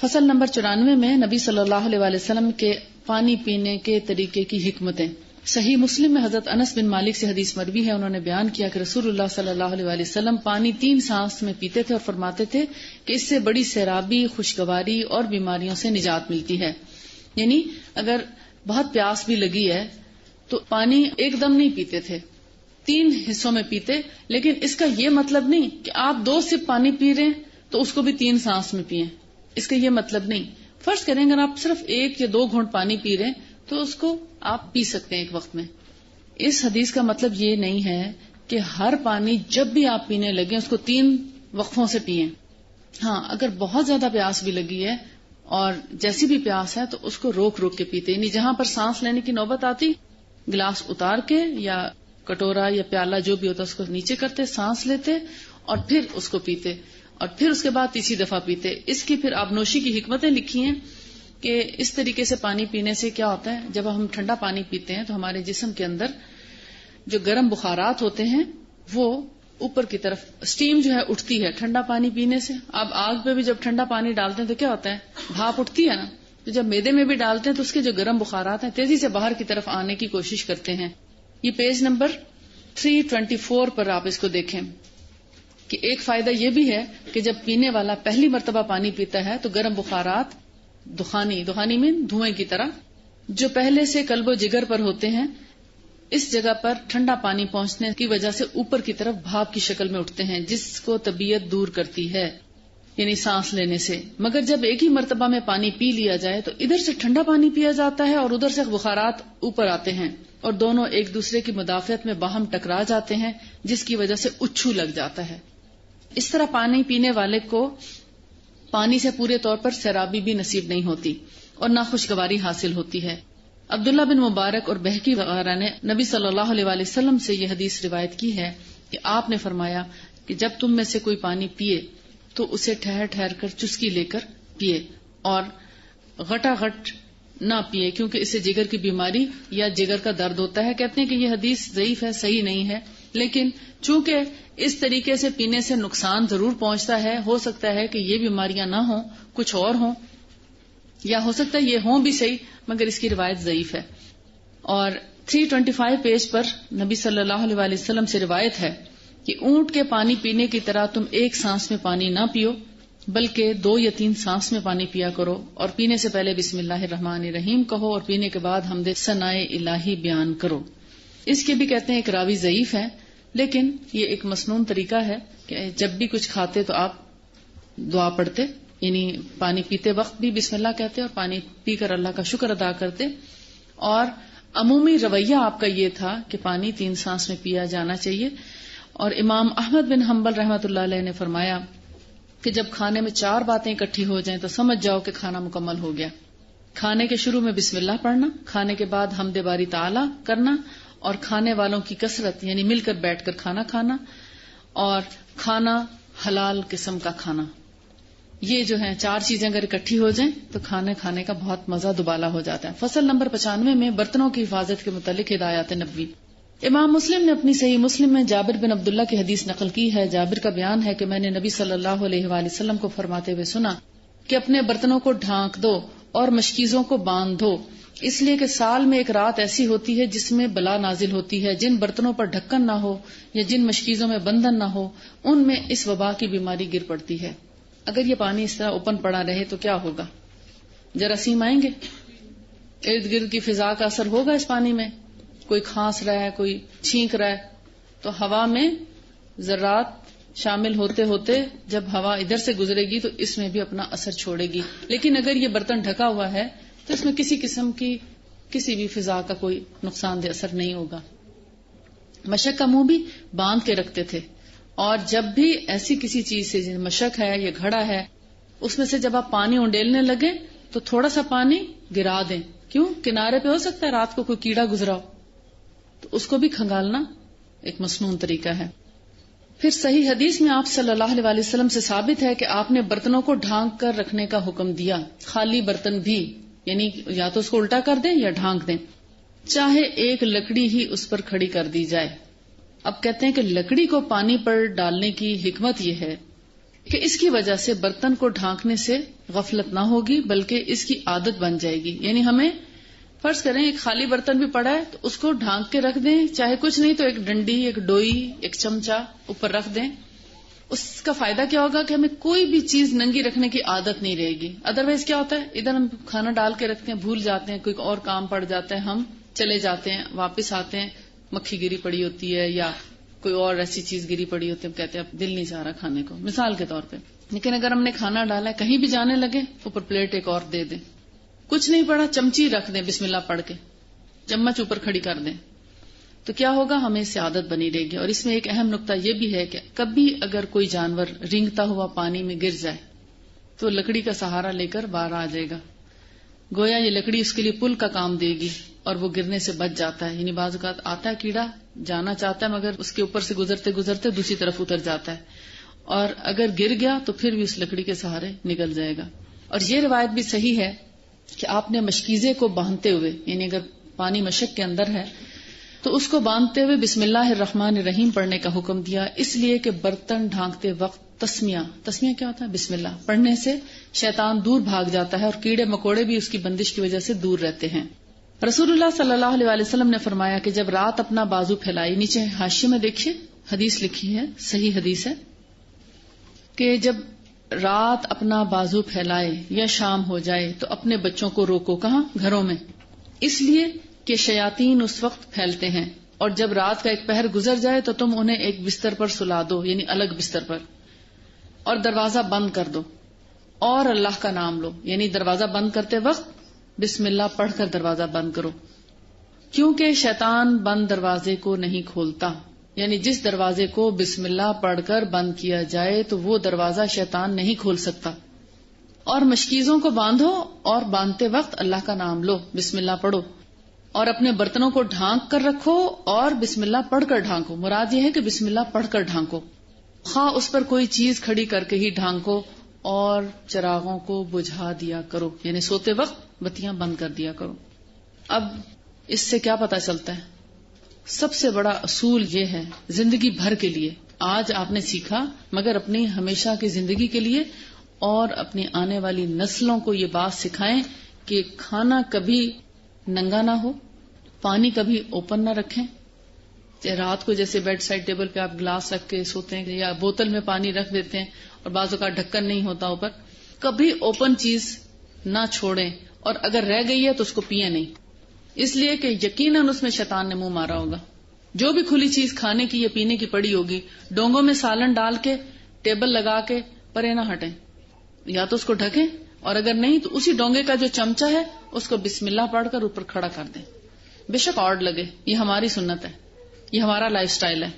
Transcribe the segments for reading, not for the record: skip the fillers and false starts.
فصل نمبر 94 میں نبی صلی اللہ علیہ وسلم کے پانی پینے کے طریقے کی حکمتیں. صحیح مسلم میں حضرت انس بن مالک سے حدیث مروی ہے، انہوں نے بیان کیا کہ رسول اللہ صلی اللہ علیہ وسلم پانی 3 سانس میں پیتے تھے اور فرماتے تھے کہ اس سے بڑی سیرابی، خوشگواری اور بیماریوں سے نجات ملتی ہے. یعنی اگر بہت پیاس بھی لگی ہے تو پانی ایک دم نہیں پیتے تھے، 3 حصوں میں پیتے. لیکن اس کا یہ مطلب نہیں کہ آپ 2 سپ پانی پی رہے ہیں تو اس کو بھی 3 سانس میں پیئیں. اس کا یہ مطلب نہیں. فرض کریں اگر آپ صرف 1 یا 2 گھونٹ پانی پی رہے ہیں تو اس کو آپ پی سکتے ہیں ایک وقت میں. اس حدیث کا مطلب یہ نہیں ہے کہ ہر پانی جب بھی آپ پینے لگیں اس کو 3 وقفوں سے پئیں. ہاں، اگر بہت زیادہ پیاس بھی لگی ہے اور جیسی بھی پیاس ہے تو اس کو روک روک کے پیتے. یعنی جہاں پر سانس لینے کی نوبت آتی گلاس اتار کے یا کٹورا یا پیالہ جو بھی ہوتا اس کو نیچے کرتے، سانس لیتے اور پھر اس کو پیتے اور پھر اس کے بعد تیسری دفعہ پیتے. اس کی پھر آبنوشی کی حکمتیں لکھی ہیں کہ اس طریقے سے پانی پینے سے کیا ہوتا ہے، جب ہم ٹھنڈا پانی پیتے ہیں تو ہمارے جسم کے اندر جو گرم بخارات ہوتے ہیں وہ اوپر کی طرف اسٹیم جو ہے اٹھتی ہے ٹھنڈا پانی پینے سے. اب آگ پہ بھی جب ٹھنڈا پانی ڈالتے ہیں تو کیا ہوتا ہے، بھاپ اٹھتی ہے نا. تو جب میدے میں بھی ڈالتے ہیں تو اس کے جو گرم بخارات ہیں تیزی سے باہر کی طرف آنے کی کوشش کرتے ہیں. یہ پیج نمبر 324 پر آپ اس کو دیکھیں کہ ایک فائدہ یہ بھی ہے کہ جب پینے والا پہلی مرتبہ پانی پیتا ہے تو گرم بخارات دخانی میں دھوئیں کی طرح جو پہلے سے قلب و جگر پر ہوتے ہیں اس جگہ پر ٹھنڈا پانی پہنچنے کی وجہ سے اوپر کی طرف بھاپ کی شکل میں اٹھتے ہیں جس کو طبیعت دور کرتی ہے، یعنی سانس لینے سے. مگر جب ایک ہی مرتبہ میں پانی پی لیا جائے تو ادھر سے ٹھنڈا پانی پیا جاتا ہے اور ادھر سے بخارات اوپر آتے ہیں اور دونوں ایک دوسرے کی مدافعت میں باہم ٹکرا جاتے ہیں جس کی وجہ سے اچھو لگ جاتا ہے. اس طرح پانی پینے والے کو پانی سے پورے طور پر سیرابی بھی نصیب نہیں ہوتی اور نہ خوشگواری حاصل ہوتی ہے. عبداللہ بن مبارک اور بہقی وغیرہ نے نبی صلی اللہ علیہ وسلم سے یہ حدیث روایت کی ہے کہ آپ نے فرمایا کہ جب تم میں سے کوئی پانی پیے تو اسے ٹھہر ٹھہر کر چسکی لے کر پیے اور غٹا غٹ نہ پیے کیونکہ اس سے جگر کی بیماری یا جگر کا درد ہوتا ہے. کہتے ہیں کہ یہ حدیث ضعیف ہے، صحیح نہیں ہے، لیکن چونکہ اس طریقے سے پینے سے نقصان ضرور پہنچتا ہے، ہو سکتا ہے کہ یہ بیماریاں نہ ہوں، کچھ اور ہوں، یا ہو سکتا ہے یہ ہوں بھی صحیح مگر اس کی روایت ضعیف ہے. اور 325 پیج پر نبی صلی اللہ علیہ وسلم سے روایت ہے کہ اونٹ کے پانی پینے کی طرح تم ایک سانس میں پانی نہ پیو بلکہ 2 یا 3 سانس میں پانی پیا کرو اور پینے سے پہلے بسم اللہ الرحمن الرحیم کہو اور پینے کے بعد حمد ثنائے الہی بیان کرو. اس کے بھی کہتے ہیں ایک راوی ضعیف ہے، لیکن یہ ایک مسنون طریقہ ہے کہ جب بھی کچھ کھاتے تو آپ دعا پڑھتے، یعنی پانی پیتے وقت بھی بسم اللہ کہتے اور پانی پی کر اللہ کا شکر ادا کرتے. اور عمومی رویہ آپ کا یہ تھا کہ پانی 3 سانس میں پیا جانا چاہیے. اور امام احمد بن حنبل رحمۃ اللہ علیہ نے فرمایا کہ جب کھانے میں 4 باتیں اکٹھی ہو جائیں تو سمجھ جاؤ کہ کھانا مکمل ہو گیا. کھانے کے شروع میں بسم اللہ پڑھنا، کھانے کے بعد حمد باری تعالی کرنا اور کھانے والوں کی کثرت یعنی مل کر بیٹھ کر کھانا کھانا اور کھانا حلال قسم کا کھانا. یہ جو ہیں 4 چیزیں اگر اکٹھی ہو جائیں تو کھانے کھانے کا بہت مزہ دوبالا ہو جاتا ہے. فصل نمبر 95 میں برتنوں کی حفاظت کے متعلق ہدایات نبوی. امام مسلم نے اپنی صحیح مسلم میں جابر بن عبداللہ کی حدیث نقل کی ہے. جابر کا بیان ہے کہ میں نے نبی صلی اللہ علیہ وآلہ وسلم کو فرماتے ہوئے سنا کہ اپنے برتنوں کو ڈھانک دو اور مشکیزوں کو باندھ دو، اس لیے کہ سال میں ایک رات ایسی ہوتی ہے جس میں بلا نازل ہوتی ہے. جن برتنوں پر ڈھکن نہ ہو یا جن مشکیزوں میں بندھن نہ ہو ان میں اس وبا کی بیماری گر پڑتی ہے. اگر یہ پانی اس طرح اوپن پڑا رہے تو کیا ہوگا؟ جراثیم آئیں گے، ارد گرد کی فضا کا اثر ہوگا اس پانی میں. کوئی کھانس رہا ہے، کوئی چھینک رہا ہے تو ہوا میں ذرات شامل ہوتے ہوتے جب ہوا ادھر سے گزرے گی تو اس میں بھی اپنا اثر چھوڑے گی. لیکن اگر یہ برتن ڈھکا ہوا ہے تو اس میں کسی قسم کی کسی بھی فضا کا کوئی نقصان دہ اثر نہیں ہوگا. مشک کا منہ بھی باندھ کے رکھتے تھے اور جب بھی ایسی کسی چیز سے مشک ہے یا گھڑا ہے اس میں سے جب آپ پانی انڈیلنے لگے تو تھوڑا سا پانی گرا دیں. کیوں؟ کنارے پہ ہو سکتا ہے رات کو کوئی کیڑا گزرا ہو تو اس کو بھی کھنگالنا ایک مسنون طریقہ ہے. پھر صحیح حدیث میں آپ صلی اللہ علیہ وسلم سے ثابت ہے کہ آپ نے برتنوں کو ڈھانک کر رکھنے کا حکم دیا، خالی برتن بھی، یعنی یا تو اس کو الٹا کر دیں یا ڈھانک دیں، چاہے ایک لکڑی ہی اس پر کھڑی کر دی جائے. اب کہتے ہیں کہ لکڑی کو پانی پر ڈالنے کی حکمت یہ ہے کہ اس کی وجہ سے برتن کو ڈھانکنے سے غفلت نہ ہوگی بلکہ اس کی عادت بن جائے گی. یعنی ہمیں فرض کریں ایک خالی برتن بھی پڑا ہے تو اس کو ڈھانک کے رکھ دیں, چاہے کچھ نہیں تو ایک ڈنڈی, ایک ڈوئی, ایک چمچہ اوپر رکھ دیں. اس کا فائدہ کیا ہوگا کہ ہمیں کوئی بھی چیز ننگی رکھنے کی عادت نہیں رہے گی. ادروائز کیا ہوتا ہے, ادھر ہم کھانا ڈال کے رکھتے ہیں, بھول جاتے ہیں, کوئی اور کام پڑ جاتا ہے, ہم چلے جاتے ہیں, واپس آتے ہیں, مکھی گری پڑی ہوتی ہے یا کوئی اور ایسی چیز گری پڑی ہوتی ہے, ہم کہتے ہیں اب دل نہیں چاہ رہا کھانے کو, مثال کے طور پہ. لیکن اگر ہم نے کھانا ڈالا ہے, کہیں بھی جانے لگے, اوپر پلیٹ ایک اور دے دیں, کچھ نہیں پڑا, چمچی رکھ دیں, بسم اللہ پڑھ کے چمچ اوپر کھڑی کر دیں, تو کیا ہوگا, ہمیں اس سے عادت بنی رہے گی. اور اس میں ایک اہم نقطہ یہ بھی ہے کہ کبھی اگر کوئی جانور رینگتا ہوا پانی میں گر جائے تو لکڑی کا سہارا لے کر باہر آ جائے گا, گویا یہ لکڑی اس کے لیے پل کا کام دے گی اور وہ گرنے سے بچ جاتا ہے. یعنی بعض اوقات آتا ہے کیڑا, جانا چاہتا ہے مگر اس کے اوپر سے گزرتے گزرتے دوسری طرف اتر جاتا ہے, اور اگر گر گیا تو پھر بھی اس لکڑی کے سہارے نکل جائے گا. اور یہ روایت بھی صحیح ہے کہ آپ نے مشکیزے کو باندھتے ہوئے, یعنی اگر پانی مشک کے اندر ہے تو اس کو باندھتے ہوئے بسم اللہ الرحمن الرحیم پڑھنے کا حکم دیا, اس لیے کہ برتن ڈھانکتے وقت تسمیہ کیا ہوتا ہے, بسم اللہ پڑھنے سے شیطان دور بھاگ جاتا ہے اور کیڑے مکوڑے بھی اس کی بندش کی وجہ سے دور رہتے ہیں. رسول اللہ صلی اللہ علیہ وسلم نے فرمایا کہ جب رات اپنا بازو پھیلائی, نیچے حاشیے میں دیکھیے حدیث لکھی ہے, صحیح حدیث ہے, کہ جب رات اپنا بازو پھیلائے یا شام ہو جائے تو اپنے بچوں کو روکو. کہاں؟ گھروں میں, اس لیے کہ شیاطین اس وقت پھیلتے ہیں, اور جب رات کا ایک پہر گزر جائے تو تم انہیں ایک بستر پر سلا دو, یعنی الگ بستر پر, اور دروازہ بند کر دو اور اللہ کا نام لو. یعنی دروازہ بند کرتے وقت بسم اللہ پڑھ کر دروازہ بند کرو, کیونکہ شیطان بند دروازے کو نہیں کھولتا. یعنی جس دروازے کو بسم اللہ پڑھ کر بند کیا جائے تو وہ دروازہ شیطان نہیں کھول سکتا. اور مشکیزوں کو باندھو اور باندھتے وقت اللہ کا نام لو, بسم اللہ پڑھو, اور اپنے برتنوں کو ڈھانک کر رکھو اور بسم اللہ پڑھ کر ڈھانکو. مراد یہ ہے کہ بسم اللہ پڑھ کر ڈھانکو, خواہ اس پر کوئی چیز کھڑی کر کے ہی ڈھانکو, اور چراغوں کو بجھا دیا کرو, یعنی سوتے وقت بتیاں بند کر دیا کرو. اب اس سے کیا پتا چلتا ہے؟ سب سے بڑا اصول یہ ہے زندگی بھر کے لیے, آج آپ نے سیکھا مگر اپنی ہمیشہ کی زندگی کے لیے, اور اپنی آنے والی نسلوں کو یہ بات سکھائیں کہ کھانا کبھی ننگا نہ ہو, پانی کبھی اوپن نہ رکھیں. رات کو جیسے بیڈ سائڈ ٹیبل پہ آپ گلاس رکھ کے سوتے ہیں یا بوتل میں پانی رکھ دیتے ہیں اور بعض اوقات ڈھکن نہیں ہوتا اوپر, کبھی اوپن چیز نہ چھوڑیں, اور اگر رہ گئی ہے تو اس کو پیئے نہیں, اس لیے کہ یقیناً اس میں شیطان نے منہ مارا ہوگا. جو بھی کھلی چیز کھانے کی یا پینے کی پڑی ہوگی, ڈونگوں میں سالن ڈال کے ٹیبل لگا کے پرے نہ ہٹیں, یا تو اس کو ڈھکیں, اور اگر نہیں تو اسی ڈونگے کا جو چمچہ ہے اس کو بسم اللہ پڑھ کر اوپر کھڑا کر دیں. بے شک آڈ لگے, یہ ہماری سنت ہے, یہ ہمارا لائف سٹائل ہے,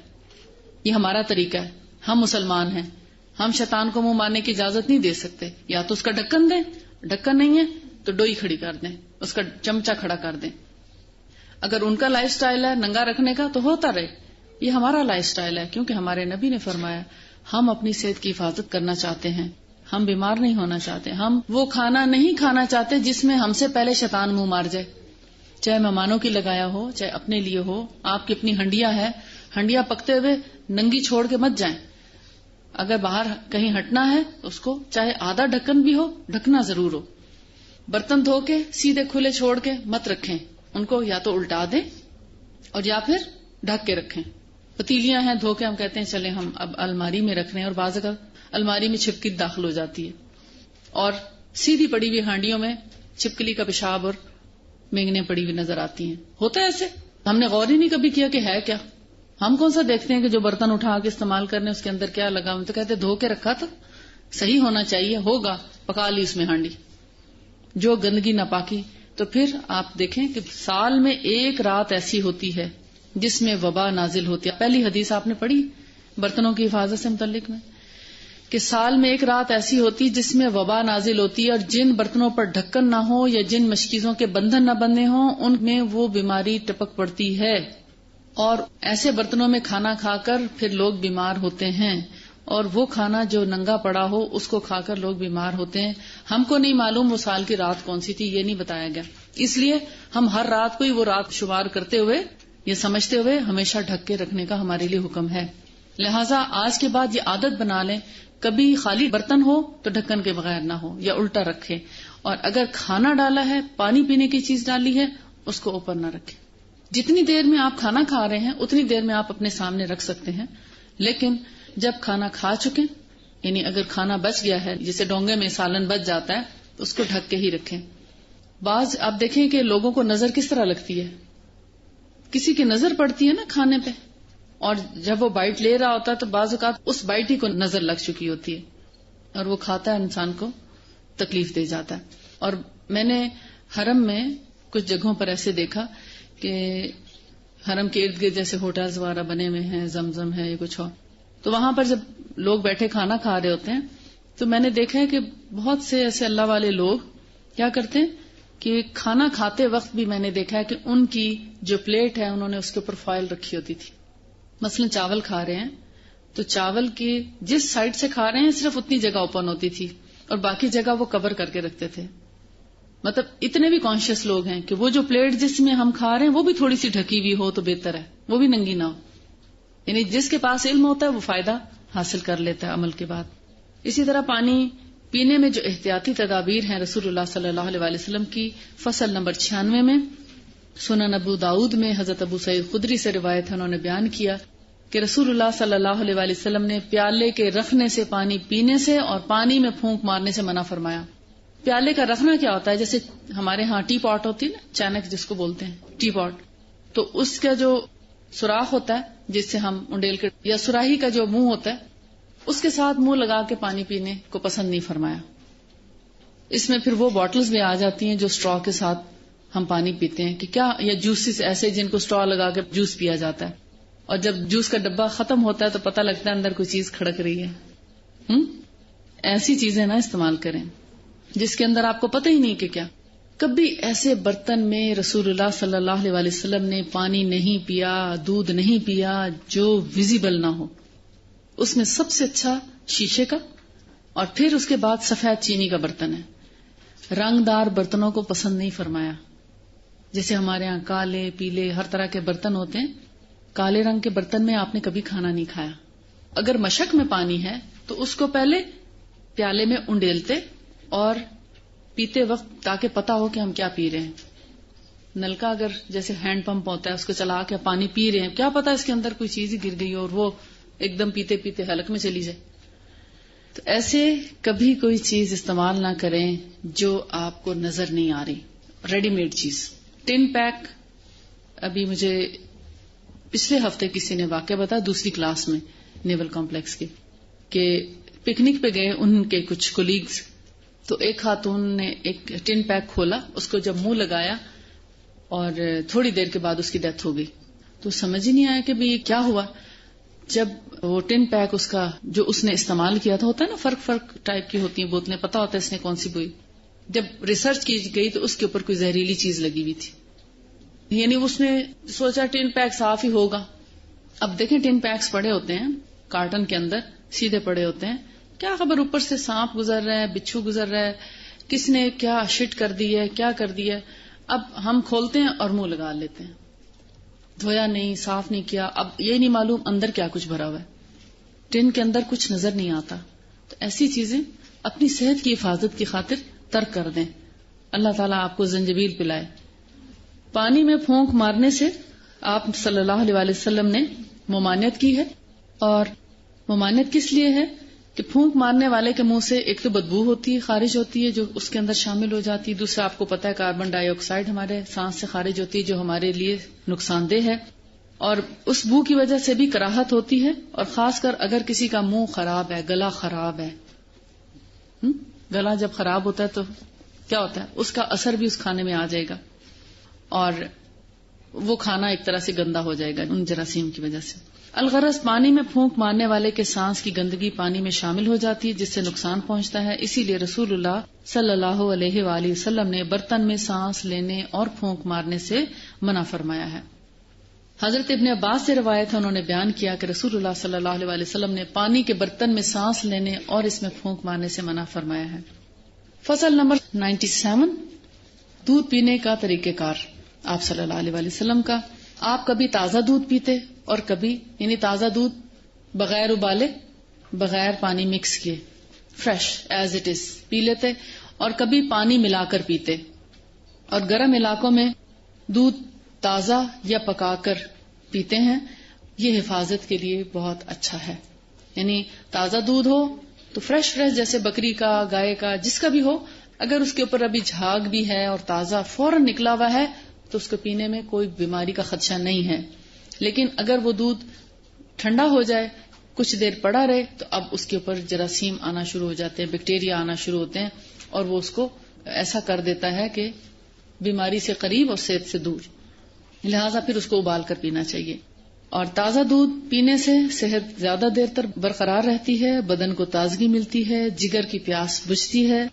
یہ ہمارا طریقہ ہے, ہم مسلمان ہیں, ہم شیطان کو منہ مارنے کی اجازت نہیں دے سکتے. یا تو اس کا ڈھکن دیں, ڈھکن نہیں ہے تو ڈوئی کھڑی کر دیں, اس کا چمچہ کھڑا کر دیں. اگر ان کا لائف سٹائل ہے ننگا رکھنے کا تو ہوتا رہے, یہ ہمارا لائف سٹائل ہے, کیونکہ ہمارے نبی نے فرمایا ہم اپنی صحت کی حفاظت کرنا چاہتے ہیں, ہم بیمار نہیں ہونا چاہتے, ہم وہ کھانا نہیں کھانا چاہتے جس میں ہم سے پہلے شیطان منہ مار جائے, چاہے مہمانوں کی لگایا ہو چاہے اپنے لیے ہو. آپ کی اپنی ہنڈیا ہے, ہنڈیا پکتے ہوئے ننگی چھوڑ کے مت جائیں. اگر باہر کہیں ہٹنا ہے اس کو چاہے آدھا ڈھکن بھی ہو, ڈھکنا ضرور ہو. برتن دھو کے سیدھے کھلے چھوڑ کے مت رکھیں, ان کو یا تو الٹا دیں اور یا پھر ڈھک کے رکھیں. پتیلیاں ہیں دھو کے ہم کہتے ہیں چلیں ہم اب الماری میں رکھ رہے ہیں, اور بعض اگر الماری میں چھپکلی داخل ہو جاتی ہے, اور سیدھی پڑی ہوئی ہانڈیوں میں چھپکلی کا پیشاب اور مینگنے پڑی ہوئی نظر آتی ہیں. ہوتا ہے ایسے, ہم نے غور ہی نہیں کبھی کیا کہ ہے کیا. ہم کون سا دیکھتے ہیں کہ جو برتن اٹھا کے استعمال کرنے اس کے اندر کیا لگا, ہم تو کہتے دھو کے رکھا تھا, صحیح ہونا چاہیے, ہوگا پکا لی اس میں ہانڈی, جو گندگی ناپاکی. تو پھر آپ دیکھیں کہ سال میں ایک رات ایسی ہوتی ہے جس میں وبا نازل ہوتی ہے. پہلی حدیث آپ نے پڑھی برتنوں کی حفاظت سے متعلق میں, کہ سال میں ایک رات ایسی ہوتی جس میں وبا نازل ہوتی ہے, اور جن برتنوں پر ڈھکن نہ ہو یا جن مشکیزوں کے بندھن نہ بندھے ہوں ان میں وہ بیماری ٹپک پڑتی ہے. اور ایسے برتنوں میں کھانا کھا کر پھر لوگ بیمار ہوتے ہیں, اور وہ کھانا جو ننگا پڑا ہو اس کو کھا کر لوگ بیمار ہوتے ہیں. ہم کو نہیں معلوم وہ سال کی رات کون سی تھی, یہ نہیں بتایا گیا, اس لیے ہم ہر رات کو ہی وہ رات شمار کرتے ہوئے یہ سمجھتے ہوئے ہمیشہ ڈھک کے رکھنے کا ہمارے لیے حکم ہے. لہٰذا آج کے بعد یہ عادت بنا لیں کبھی خالی برتن ہو تو ڈھکن کے بغیر نہ ہو یا الٹا رکھے، اور اگر کھانا ڈالا ہے، پانی پینے کی چیز ڈالی ہے، اس کو اوپر نہ رکھے. جتنی دیر میں آپ کھانا کھا رہے ہیں اتنی دیر میں آپ اپنے سامنے رکھ سکتے ہیں، لیکن جب کھانا کھا چکے، یعنی اگر کھانا بچ گیا ہے، جیسے ڈونگے میں سالن بچ جاتا ہے تو اس کو ڈھک کے ہی رکھیں. بعض آپ دیکھیں کہ لوگوں کو نظر کس طرح لگتی ہے، کسی کی نظر پڑتی ہے نا کھانے پہ، اور جب وہ بائٹ لے رہا ہوتا ہے تو بعض اوقات اس بائٹ ہی کو نظر لگ چکی ہوتی ہے اور وہ کھاتا ہے، انسان کو تکلیف دے جاتا ہے. اور میں نے حرم میں کچھ جگہوں پر ایسے دیکھا کہ حرم کے ارد گرد جیسے ہوٹلز وغیرہ بنے ہوئے ہیں، زمزم ہے یا کچھ اور، تو وہاں پر جب لوگ بیٹھے کھانا کھا رہے ہوتے ہیں تو میں نے دیکھا ہے کہ بہت سے ایسے اللہ والے لوگ کیا کرتے ہیں کہ کھانا کھاتے وقت بھی میں نے دیکھا ہے کہ ان کی جو پلیٹ ہے انہوں نے اس کے اوپر فائل رکھی ہوتی تھی. مثلا چاول کھا رہے ہیں تو چاول کی جس سائڈ سے کھا رہے ہیں صرف اتنی جگہ اوپن ہوتی تھی اور باقی جگہ وہ کور کر کے رکھتے تھے. مطلب اتنے بھی کانشیس لوگ ہیں کہ وہ جو پلیٹ جس میں ہم کھا رہے ہیں وہ بھی تھوڑی سی ڈھکی ہوئی ہو تو بہتر ہے، وہ بھی ننگی نہ ہو. یعنی جس کے پاس علم ہوتا ہے وہ فائدہ حاصل کر لیتا ہے عمل کے بعد. اسی طرح پانی پینے میں جو احتیاطی تدابیر ہیں رسول اللہ صلی اللہ علیہ وسلم کی، فصل نمبر 96 میں سنن ابو داؤد میں حضرت ابو سعید خدری سے روایت ہے، انہوں نے بیان کیا کہ رسول اللہ صلی اللہ علیہ وسلم نے پیالے کے رکھنے سے پانی پینے سے اور پانی میں پھونک مارنے سے منع فرمایا. پیالے کا رکھنا کیا ہوتا ہے؟ جیسے ہمارے ہاں ٹی پاٹ ہوتی ہے نا، چینک جس کو بولتے ہیں ٹی پاٹ، تو اس کا جو سوراخ ہوتا ہے جس سے ہم انڈیل کے یا سراہی کا جو منہ ہوتا ہے اس کے ساتھ منہ لگا کے پانی پینے کو پسند نہیں فرمایا. اس میں پھر وہ باٹلز بھی آ جاتی ہیں جو اسٹرا کے ساتھ ہم پانی پیتے ہیں کہ کیا، یا جوسز ایسے جن کو اسٹرا لگا کے جوس پیا جاتا ہے، اور جب جوس کا ڈبہ ختم ہوتا ہے تو پتہ لگتا ہے اندر کوئی چیز کھڑک رہی ہے. ایسی چیزیں نہ استعمال کریں جس کے اندر آپ کو پتہ ہی نہیں کہ کیا. کبھی ایسے برتن میں رسول اللہ صلی اللہ علیہ وسلم نے پانی نہیں پیا، دودھ نہیں پیا جو ویزیبل نہ ہو. اس میں سب سے اچھا شیشے کا اور پھر اس کے بعد سفید چینی کا برتن ہے. رنگ دار برتنوں کو پسند نہیں فرمایا. جیسے ہمارے ہاں کالے پیلے ہر طرح کے برتن ہوتے ہیں، کالے رنگ کے برتن میں آپ نے کبھی کھانا نہیں کھایا. اگر مشک میں پانی ہے تو اس کو پہلے پیالے میں انڈیلتے اور پیتے وقت تاکہ پتا ہو کہ ہم کیا پی رہے ہیں. نلکا اگر جیسے ہینڈ پمپ ہوتا ہے اس کو چلا کے پانی پی رہے ہیں، کیا پتا اس کے اندر کوئی چیز ہی گر گئی اور وہ ایک دم پیتے پیتے حلق میں چلی جائے. تو ایسے کبھی کوئی چیز استعمال نہ کریں جو آپ کو نظر نہیں آ رہی. ریڈی میڈ چیز، ٹن پیک. ابھی مجھے پچھلے ہفتے کسی نے واقعہ بتایا دوسری کلاس میں نیول کمپلیکس کے، کہ پکنک پہ گئے ان کے کچھ کولیگز، تو ایک خاتون نے ایک ٹن پیک کھولا، اس کو جب منہ لگایا اور تھوڑی دیر کے بعد اس کی ڈیتھ ہو گئی. تو سمجھ ہی نہیں آیا کہ یہ کیا ہوا. جب وہ ٹن پیک اس کا جو اس نے استعمال کیا تھا، ہوتا ہے نا فرق ٹائپ کی ہوتی ہیں بوتلیں، پتا ہوتا ہے اس نے کون سی بوئی. جب ریسرچ کی گئی تو اس کے اوپر کوئی زہریلی چیز لگی ہوئی تھی. یعنی اس نے سوچا ٹن پیک صاف ہی ہوگا. اب دیکھیں ٹن پیکس پڑے ہوتے ہیں کارٹن کے اندر سیدھے پڑے ہوتے ہیں، کیا خبر اوپر سے سانپ گزر رہا ہے، بچھو گزر رہا ہے، کس نے کیا شٹ کر دی ہے، کیا کر دیا ہے. اب ہم کھولتے ہیں اور منہ لگا لیتے ہیں، دھویا نہیں، صاف نہیں کیا. اب یہ نہیں معلوم اندر کیا کچھ بھرا ہوا ہے، ٹن کے اندر کچھ نظر نہیں آتا. تو ایسی چیزیں اپنی صحت کی حفاظت کی خاطر ترک کر دیں. اللہ تعالیٰ آپ کو زنجبیل پلائے. پانی میں پھونک مارنے سے آپ صلی اللہ علیہ وسلم نے ممانعت کی ہے. اور ممانعت کس لیے ہے کہ پھونک مارنے والے کے منہ سے ایک تو بدبو ہوتی ہے، خارج ہوتی ہے جو اس کے اندر شامل ہو جاتی ہے. دوسرا آپ کو پتا ہے کاربن ڈائی آکسائڈ ہمارے سانس سے خارج ہوتی ہے جو ہمارے لیے نقصان دہ ہے، اور اس بو کی وجہ سے بھی کراہت ہوتی ہے. اور خاص کر اگر کسی کا منہ خراب ہے، گلا خراب ہے، گلا جب خراب ہوتا ہے تو کیا ہوتا ہے، اس کا اثر بھی اس کھانے میں آ جائے گا اور وہ کھانا ایک طرح سے گندا ہو جائے گا ان جراثیم کی وجہ سے. الغرض پانی میں پھونک مارنے والے کے سانس کی گندگی پانی میں شامل ہو جاتی ہے جس سے نقصان پہنچتا ہے. اسی لیے رسول اللہ صلی اللہ علیہ وآلہ وسلم نے برتن میں سانس لینے اور پھونک مارنے سے منع فرمایا ہے. حضرت ابن عباس سے روایت ہے، انہوں نے بیان کیا کہ رسول اللہ صلی اللہ علیہ وآلہ وسلم نے پانی کے برتن میں سانس لینے اور اس میں پھونک مارنے سے منع فرمایا ہے. فصل نمبر 97 دودھ پینے کا طریقہ کار آپ صلی اللہ علیہ وآلہ وسلم کا. آپ کبھی تازہ دودھ پیتے اور کبھی یعنی تازہ دودھ بغیر ابالے بغیر پانی مکس کیے فریش ایز اٹ از پی لیتے، اور کبھی پانی ملا کر پیتے. اور گرم علاقوں میں دودھ تازہ یا پکا کر پیتے ہیں، یہ حفاظت کے لیے بہت اچھا ہے. یعنی تازہ دودھ ہو تو فریش جیسے بکری کا، گائے کا، جس کا بھی ہو، اگر اس کے اوپر ابھی جھاگ بھی ہے اور تازہ فوراً نکلا ہوا ہے تو اس کو پینے میں کوئی بیماری کا خدشہ نہیں ہے. لیکن اگر وہ دودھ ٹھنڈا ہو جائے، کچھ دیر پڑا رہے، تو اب اس کے اوپر جراثیم آنا شروع ہو جاتے ہیں، بیکٹیریا آنا شروع ہوتے ہیں، اور وہ اس کو ایسا کر دیتا ہے کہ بیماری سے قریب اور صحت سے دور. لہٰذا پھر اس کو ابال کر پینا چاہیے. اور تازہ دودھ پینے سے صحت زیادہ دیر تک برقرار رہتی ہے، بدن کو تازگی ملتی ہے، جگر کی پیاس بجھتی ہے.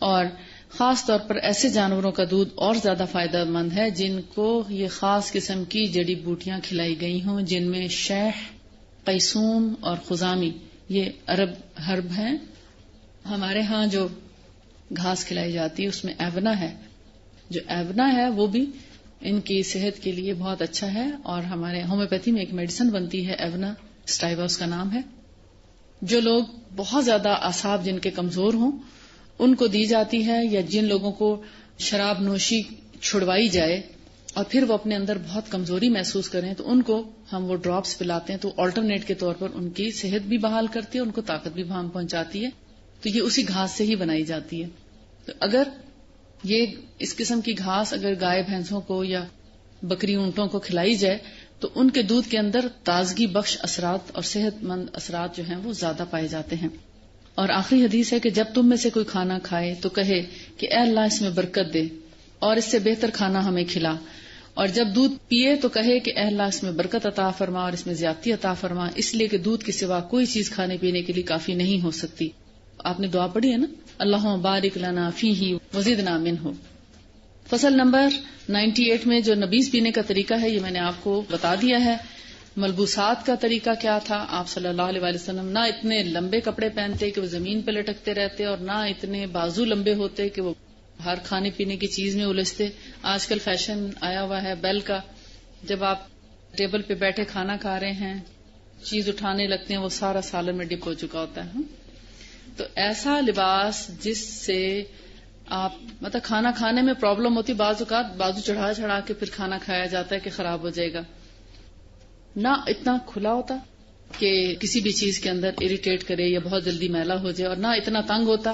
اور خاص طور پر ایسے جانوروں کا دودھ اور زیادہ فائدہ مند ہے جن کو یہ خاص قسم کی جڑی بوٹیاں کھلائی گئی ہوں، جن میں شیح، قیسوم اور خزامی، یہ عرب ہرب ہیں. ہمارے ہاں جو گھاس کھلائی جاتی ہے اس میں ایونا ہے. جو ایونا ہے وہ بھی ان کی صحت کے لیے بہت اچھا ہے. اور ہمارے ہومیوپیتھی میں ایک میڈیسن بنتی ہے ایونا اسٹائوا اس کا نام ہے، جو لوگ بہت زیادہ اعصاب جن کے کمزور ہوں ان کو دی جاتی ہے، یا جن لوگوں کو شراب نوشی چھڑوائی جائے اور پھر وہ اپنے اندر بہت کمزوری محسوس کریں تو ان کو ہم وہ ڈراپس پلاتے ہیں، تو آلٹرنیٹ کے طور پر ان کی صحت بھی بحال کرتی ہے، ان کو طاقت بھی پہنچاتی ہے. تو یہ اسی گھاس سے ہی بنائی جاتی ہے. تو اگر یہ اس قسم کی گھاس اگر گائے بھینسوں کو یا بکری اونٹوں کو کھلائی جائے تو ان کے دودھ کے اندر تازگی بخش اثرات اور صحت مند اثرات جو ہیں وہ زیادہ پائے جاتے ہیں. اور آخری حدیث ہے کہ جب تم میں سے کوئی کھانا کھائے تو کہے کہ اے اللہ اس میں برکت دے اور اس سے بہتر کھانا ہمیں کھلا، اور جب دودھ پیے تو کہے کہ اے اللہ اس میں برکت عطا فرما اور اس میں زیادتی عطا فرما، اس لیے کہ دودھ کے سوا کوئی چیز کھانے پینے کے لیے کافی نہیں ہو سکتی. آپ نے دعا پڑھی ہے نا، اللہم بارک لنا فیہ وزدنا منہ. فصل نمبر 98 میں جو نبیذ پینے کا طریقہ ہے یہ میں نے آپ کو بتا دیا ہے. ملبوسات کا طریقہ کیا تھا؟ آپ صلی اللہ علیہ وسلم نہ اتنے لمبے کپڑے پہنتے کہ وہ زمین پہ لٹکتے رہتے، اور نہ اتنے بازو لمبے ہوتے کہ وہ ہر کھانے پینے کی چیز میں الجھتے. آج کل فیشن آیا ہوا ہے بیل کا، جب آپ ٹیبل پہ بیٹھے کھانا کھا رہے ہیں چیز اٹھانے لگتے ہیں وہ سارا سالن میں ڈپ ہو چکا ہوتا ہے. تو ایسا لباس جس سے آپ مطلب کھانا کھانے میں پرابلم ہوتی، بعض اوقات بازو چڑھا چڑھا کے پھر کھانا کھایا جاتا ہے کہ خراب ہو جائے گا. نہ اتنا کھلا ہوتا کہ کسی بھی چیز کے اندر اریٹیٹ کرے یا بہت جلدی میلا ہو جائے، اور نہ اتنا تنگ ہوتا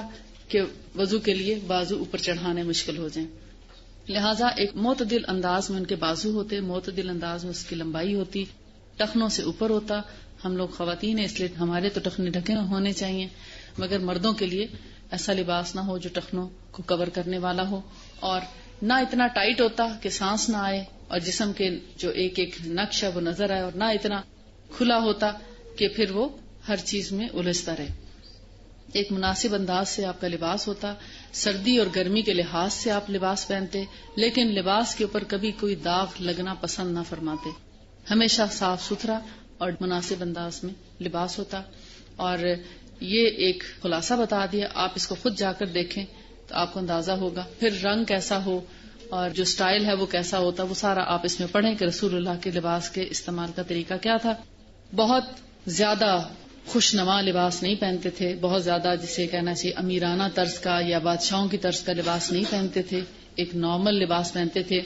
کہ وضو کے لیے بازو اوپر چڑھانے مشکل ہو جائیں. لہٰذا ایک معتدل انداز میں ان کے بازو ہوتے، معتدل انداز میں اس کی لمبائی ہوتی، ٹخنوں سے اوپر ہوتا. ہم لوگ خواتین ہیں اس لیے ہمارے تو ٹخنے ڈھکے ہونے چاہیے، مگر مردوں کے لیے ایسا لباس نہ ہو جو ٹخنوں کو کور کرنے والا ہو، اور نہ اتنا ٹائٹ ہوتا کہ سانس نہ آئے اور جسم کے جو ایک ایک نقش ہے وہ نظر آئے، اور نہ اتنا کھلا ہوتا کہ پھر وہ ہر چیز میں الجھتا رہے. ایک مناسب انداز سے آپ کا لباس ہوتا. سردی اور گرمی کے لحاظ سے آپ لباس پہنتے، لیکن لباس کے اوپر کبھی کوئی داغ لگنا پسند نہ فرماتے. ہمیشہ صاف ستھرا اور مناسب انداز میں لباس ہوتا. اور یہ ایک خلاصہ بتا دیا، آپ اس کو خود جا کر دیکھیں تو آپ کو اندازہ ہوگا. پھر رنگ کیسا ہو اور جو سٹائل ہے وہ کیسا ہوتا، وہ سارا آپ اس میں پڑھیں کہ رسول اللہ کے لباس کے استعمال کا طریقہ کیا تھا. بہت زیادہ خوشنما لباس نہیں پہنتے تھے، بہت زیادہ جسے کہنا چاہیے امیرانہ طرز کا یا بادشاہوں کی طرز کا لباس نہیں پہنتے تھے. ایک نارمل لباس پہنتے تھے.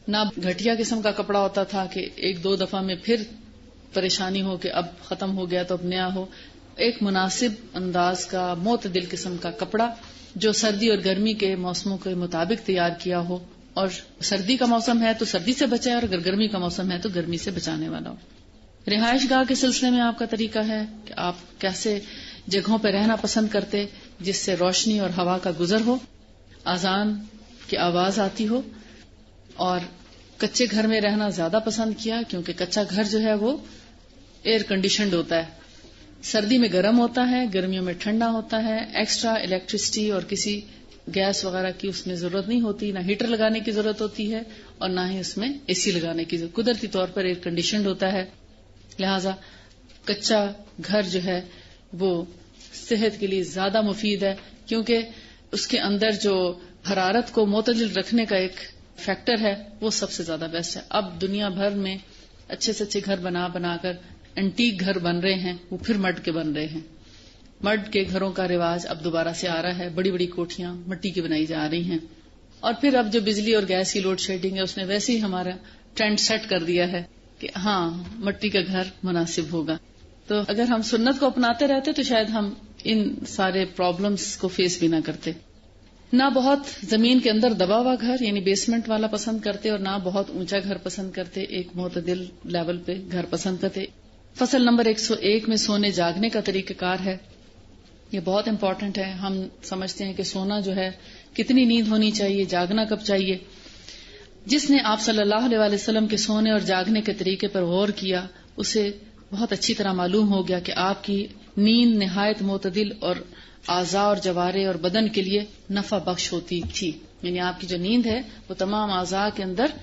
نہ گھٹیا قسم کا کپڑا ہوتا تھا کہ ایک دو دفعہ میں پھر پریشانی ہو کہ اب ختم ہو گیا تو اب نیا ہو. ایک مناسب انداز کا معتدل قسم کا کپڑا جو سردی اور گرمی کے موسموں کے مطابق تیار کیا ہو، اور سردی کا موسم ہے تو سردی سے بچائے، اور اگر گرمی کا موسم ہے تو گرمی سے بچانے والا ہو. رہائش گاہ کے سلسلے میں آپ کا طریقہ ہے کہ آپ کیسے جگہوں پہ رہنا پسند کرتے جس سے روشنی اور ہوا کا گزر ہو، اذان کی آواز آتی ہو. اور کچے گھر میں رہنا زیادہ پسند کیا کیونکہ کچا گھر جو ہے وہ ایئر کنڈیشنڈ ہوتا ہے، سردی میں گرم ہوتا ہے، گرمیوں میں ٹھنڈا ہوتا ہے. ایکسٹرا الیکٹرسٹی اور کسی گیس وغیرہ کی اس میں ضرورت نہیں ہوتی، نہ ہیٹر لگانے کی ضرورت ہوتی ہے اور نہ ہی اس میں اے سی لگانے کی ضرورت. قدرتی طور پر ایئر کنڈیشنڈ ہوتا ہے. لہذا کچا گھر جو ہے وہ صحت کے لیے زیادہ مفید ہے کیونکہ اس کے اندر جو حرارت کو معتدل رکھنے کا ایک فیکٹر ہے وہ سب سے زیادہ بیسٹ ہے. اب دنیا بھر میں اچھے سے اچھے گھر بنا کر اینٹیک گھر بن رہے ہیں وہ پھر مڈ کے بن رہے ہیں. مڈ کے گھروں کا رواج اب دوبارہ سے آ رہا ہے. بڑی بڑی کوٹھیاں مٹی کی بنائی جا رہی ہیں. اور پھر اب جو بجلی اور گیس کی لوڈ شیڈنگ ہے اس نے ویسے ہی ہمارا ٹرینڈ سیٹ کر دیا ہے کہ ہاں مٹی کا گھر مناسب ہوگا. تو اگر ہم سنت کو اپناتے رہتے تو شاید ہم ان سارے پرابلمز کو فیس بھی نہ کرتے. نہ بہت زمین کے اندر دبا ہوا گھر یعنی بیسمنٹ والا پسند کرتے اور نہ بہت اونچا گھر پسند کرتے. ایک معتدل لیول پہ گھر پسند کرتے. فصل نمبر 101 میں سونے جاگنے کا طریقہ کار ہے. یہ بہت امپورٹنٹ ہے. ہم سمجھتے ہیں کہ سونا جو ہے کتنی نیند ہونی چاہیے, جاگنا کب چاہیے. جس نے آپ صلی اللہ علیہ وسلم کے سونے اور جاگنے کے طریقے پر غور کیا اسے بہت اچھی طرح معلوم ہو گیا کہ آپ کی نیند نہایت معتدل اور اعضاء اور جوارے اور بدن کے لیے نفع بخش ہوتی تھی. یعنی آپ کی جو نیند ہے وہ تمام اعضاء کے اندر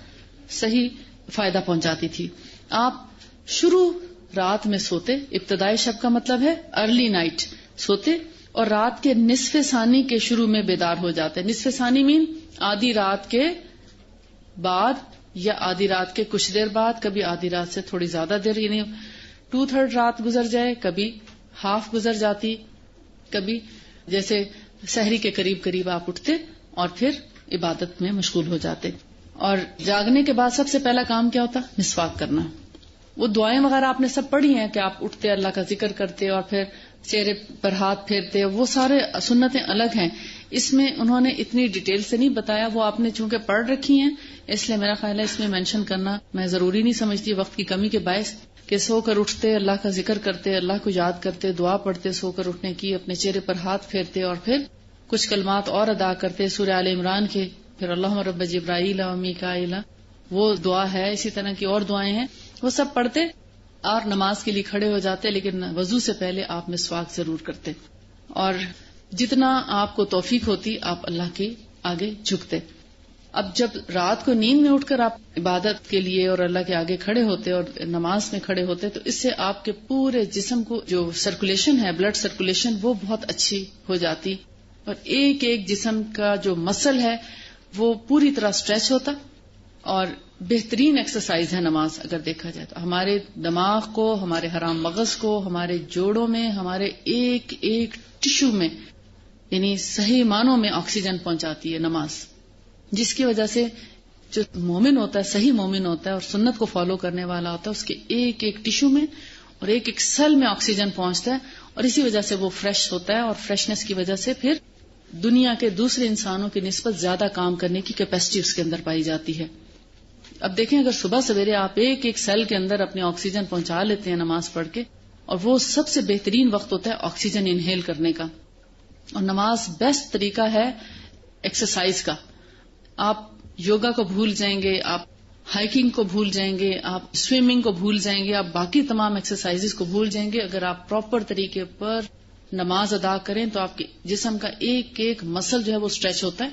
صحیح فائدہ پہنچاتی تھی. آپ شروع رات میں سوتے, ابتدائی شب کا مطلب ہے ارلی نائٹ سوتے, اور رات کے نصف ثانی کے شروع میں بیدار ہو جاتے. نصف ثانی مین آدھی رات کے بعد یا آدھی رات کے کچھ دیر بعد, کبھی آدھی رات سے تھوڑی زیادہ دیر, یعنی 2/3 رات گزر جائے, کبھی ہاف گزر جاتی, کبھی جیسے سحری کے قریب آپ اٹھتے اور پھر عبادت میں مشغول ہو جاتے. اور جاگنے کے بعد سب سے پہلا کام کیا ہوتا؟ مسواک کرنا. وہ دعائیں وغیرہ آپ نے سب پڑھی ہیں کہ آپ اٹھتے اللہ کا ذکر کرتے اور پھر چہرے پر ہاتھ پھیرتے, وہ سارے سنتیں الگ ہیں. اس میں انہوں نے اتنی ڈیٹیل سے نہیں بتایا, وہ آپ نے چونکہ پڑھ رکھی ہیں اس لیے میرا خیال ہے اس میں مینشن کرنا میں ضروری نہیں سمجھتی وقت کی کمی کے باعث, کہ سو کر اٹھتے اللہ کا ذکر کرتے, اللہ کو یاد کرتے, دعا پڑھتے سو کر اٹھنے کی, اپنے چہرے پر ہاتھ پھیرتے اور پھر کچھ کلمات اور ادا کرتے سورہ آل عمران کے, پھر اللہم رب جبرائیل و میکائیل, وہ دعا ہے, اسی طرح کی اور دعائیں ہیں, وہ سب پڑھتے اور نماز کے لیے کھڑے ہو جاتے. لیکن وضو سے پہلے آپ مسواک ضرور کرتے, اور جتنا آپ کو توفیق ہوتی آپ اللہ کے آگے جھکتے. اب جب رات کو نیند میں اٹھ کر آپ عبادت کے لیے اور اللہ کے آگے کھڑے ہوتے اور نماز میں کھڑے ہوتے تو اس سے آپ کے پورے جسم کو جو سرکولیشن ہے, بلڈ سرکولیشن, وہ بہت اچھی ہو جاتی, اور ایک ایک جسم کا جو مسل ہے وہ پوری طرح اسٹریچ ہوتا. اور بہترین ایکسرسائز ہے نماز اگر دیکھا جائے تو. ہمارے دماغ کو, ہمارے حرام مغز کو, ہمارے جوڑوں میں, ہمارے ایک ایک ٹشو میں, یعنی صحیح معنوں میں آکسیجن پہنچاتی ہے نماز, جس کی وجہ سے جو مومن ہوتا ہے, صحیح مومن ہوتا ہے اور سنت کو فالو کرنے والا ہوتا ہے, اس کے ایک ایک ٹشو میں اور ایک ایک سیل میں آکسیجن پہنچتا ہے, اور اسی وجہ سے وہ فریش ہوتا ہے, اور فریشنس کی وجہ سے پھر دنیا کے دوسرے انسانوں کی نسبت زیادہ کام کرنے کی کیپیسٹی اس کے اندر پائی جاتی ہے. اب دیکھیں اگر صبح سویرے آپ ایک ایک سیل کے اندر اپنے آکسیجن پہنچا لیتے ہیں نماز پڑھ کے, اور وہ سب سے بہترین وقت ہوتا ہے آکسیجن انہیل کرنے کا. اور نماز بیسٹ طریقہ ہے ایکسرسائز کا. آپ یوگا کو بھول جائیں گے, آپ ہائیکنگ کو بھول جائیں گے, آپ سوئمنگ کو بھول جائیں گے, آپ باقی تمام ایکسرسائزز کو بھول جائیں گے. اگر آپ پراپر طریقے پر نماز ادا کریں تو آپ کے جسم کا ایک ایک مسل جو ہے وہ اسٹریچ ہوتا ہے,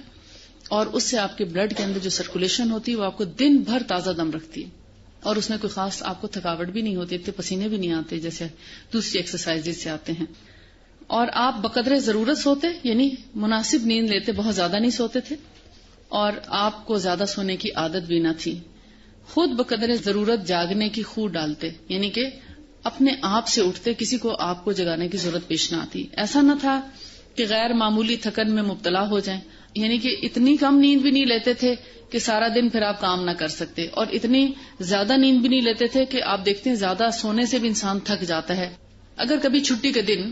اور اس سے آپ کے بلڈ کے اندر جو سرکولیشن ہوتی ہے وہ آپ کو دن بھر تازہ دم رکھتی ہے, اور اس میں کوئی خاص آپ کو تھکاوٹ بھی نہیں ہوتی, اتنے پسینے بھی نہیں آتے جیسے دوسری ایکسرسائزز سے آتے ہیں. اور آپ بقدر ضرورت سوتے, یعنی مناسب نیند لیتے, بہت زیادہ نہیں سوتے تھے, اور آپ کو زیادہ سونے کی عادت بھی نہ تھی. خود بقدر ضرورت جاگنے کی خو ڈالتے, یعنی کہ اپنے آپ سے اٹھتے, کسی کو آپ کو جگانے کی ضرورت پیش نہ آتی. ایسا نہ تھا کہ غیر معمولی تھکن میں مبتلا ہو جائیں, یعنی کہ اتنی کم نیند بھی نہیں لیتے تھے کہ سارا دن پھر آپ کام نہ کر سکتے, اور اتنی زیادہ نیند بھی نہیں لیتے تھے کہ آپ دیکھتے ہیں زیادہ سونے سے بھی انسان تھک جاتا ہے. اگر کبھی چھٹی کے دن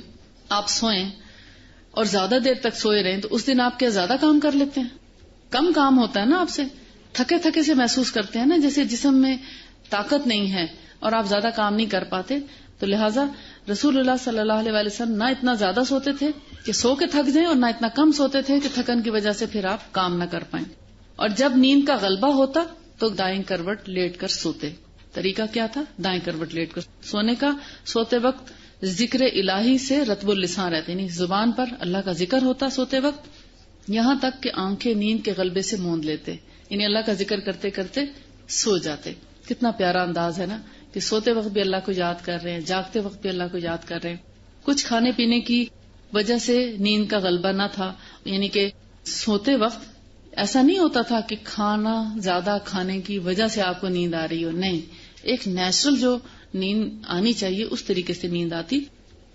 آپ سوئیں اور زیادہ دیر تک سوئے رہیں تو اس دن آپ کیا زیادہ کام کر لیتے ہیں؟ کم کام ہوتا ہے نا, آپ سے تھکے تھکے سے محسوس کرتے ہیں نا, جیسے جسم میں طاقت نہیں ہے اور آپ زیادہ کام نہیں کر پاتے. تو لہٰذا رسول اللہ صلی اللہ علیہ وسلم نہ اتنا زیادہ سوتے تھے کہ سو کے تھک جائیں, اور نہ اتنا کم سوتے تھے کہ تھکن کی وجہ سے پھر آپ کام نہ کر پائیں. اور جب نیند کا غلبہ ہوتا تو دائیں کروٹ لیٹ کر سوتے. طریقہ کیا تھا؟ دائیں کروٹ لیٹ کر سونے کا. سوتے وقت ذکر الہی سے رطب اللسان رہتے, یعنی زبان پر اللہ کا ذکر ہوتا سوتے وقت, یہاں تک کہ آنکھیں نیند کے غلبے سے موند لیتے, یعنی اللہ کا ذکر کرتے کرتے سو جاتے. کتنا پیارا انداز ہے نا, کہ سوتے وقت بھی اللہ کو یاد کر رہے ہیں, جاگتے وقت بھی اللہ کو یاد کر رہے ہیں. کچھ کھانے پینے کی وجہ سے نیند کا غلبہ نہ تھا, یعنی کہ سوتے وقت ایسا نہیں ہوتا تھا کہ کھانا زیادہ کھانے کی وجہ سے آپ کو نیند آ رہی ہو, نہیں, ایک نیچرل جو نیند آنی چاہیے اس طریقے سے نیند آتی.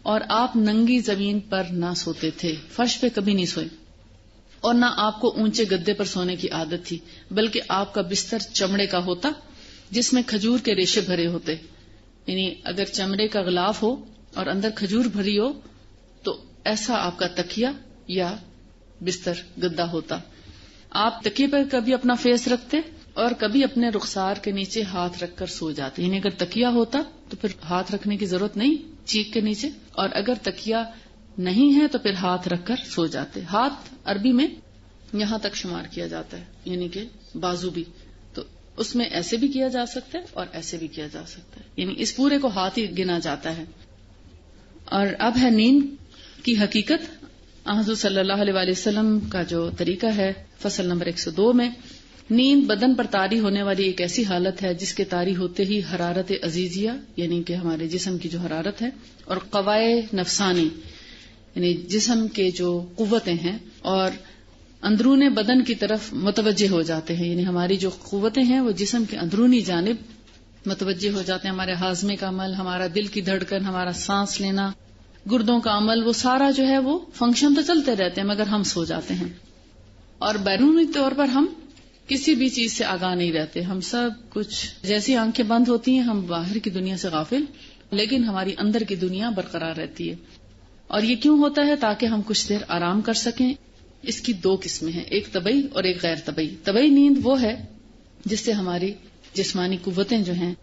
اور آپ ننگی زمین پر نہ سوتے تھے، فرش پہ کبھی نہیں سوئے، اور نہ آپ کو اونچے گدے پر سونے کی عادت تھی، بلکہ آپ کا بستر چمڑے کا ہوتا جس میں کھجور کے ریشے بھرے ہوتے. یعنی اگر چمڑے کا غلاف ہو اور اندر کھجور بھری ہو تو ایسا آپ کا تکیہ یا بستر گدا ہوتا. آپ تکیے پر کبھی اپنا فیس رکھتے اور کبھی اپنے رخسار کے نیچے ہاتھ رکھ کر سو جاتے. یعنی اگر تکیہ ہوتا تو پھر ہاتھ رکھنے کی ضرورت نہیں چیک کے نیچے، اور اگر تکیہ نہیں ہے تو پھر ہاتھ رکھ کر سو جاتے. ہاتھ عربی میں یہاں تک شمار کیا جاتا ہے، یعنی کہ بازو بھی، تو اس میں ایسے بھی کیا جا سکتا ہے اور ایسے بھی کیا جا سکتا ہے، یعنی اس پورے کو ہاتھ ہی گنا جاتا ہے. اور اب ہے نیند کی حقیقت. حضور صلی اللہ علیہ وآلہ وسلم کا جو طریقہ ہے فصل نمبر 102 میں، نیند بدن پر طاری ہونے والی ایک ایسی حالت ہے جس کے طاری ہوتے ہی حرارت عزیزیہ یعنی کہ ہمارے جسم کی جو حرارت ہے، اور قوائے نفسانی یعنی جسم کے جو قوتیں ہیں اور اندرون بدن کی طرف متوجہ ہو جاتے ہیں. یعنی ہماری جو قوتیں ہیں وہ جسم کے اندرونی جانب متوجہ ہو جاتے ہیں. ہمارے ہاضمے کا عمل، ہمارا دل کی دھڑکن، ہمارا سانس لینا، گردوں کا عمل، وہ سارا جو ہے وہ فنکشن تو چلتے رہتے ہیں مگر ہم سو جاتے ہیں. اور بیرونی طور پر ہم کسی بھی چیز سے آگاہ نہیں رہتے. ہم سب کچھ جیسی آنکھیں بند ہوتی ہیں ہم باہر کی دنیا سے غافل، لیکن ہماری اندر کی دنیا برقرار رہتی ہے. اور یہ کیوں ہوتا ہے؟ تاکہ ہم کچھ دیر آرام کر سکیں. اس کی دو قسمیں ہیں، ایک طبعی اور ایک غیر طبعی. طبعی نیند وہ ہے جس سے ہماری جسمانی قوتیں جو ہیں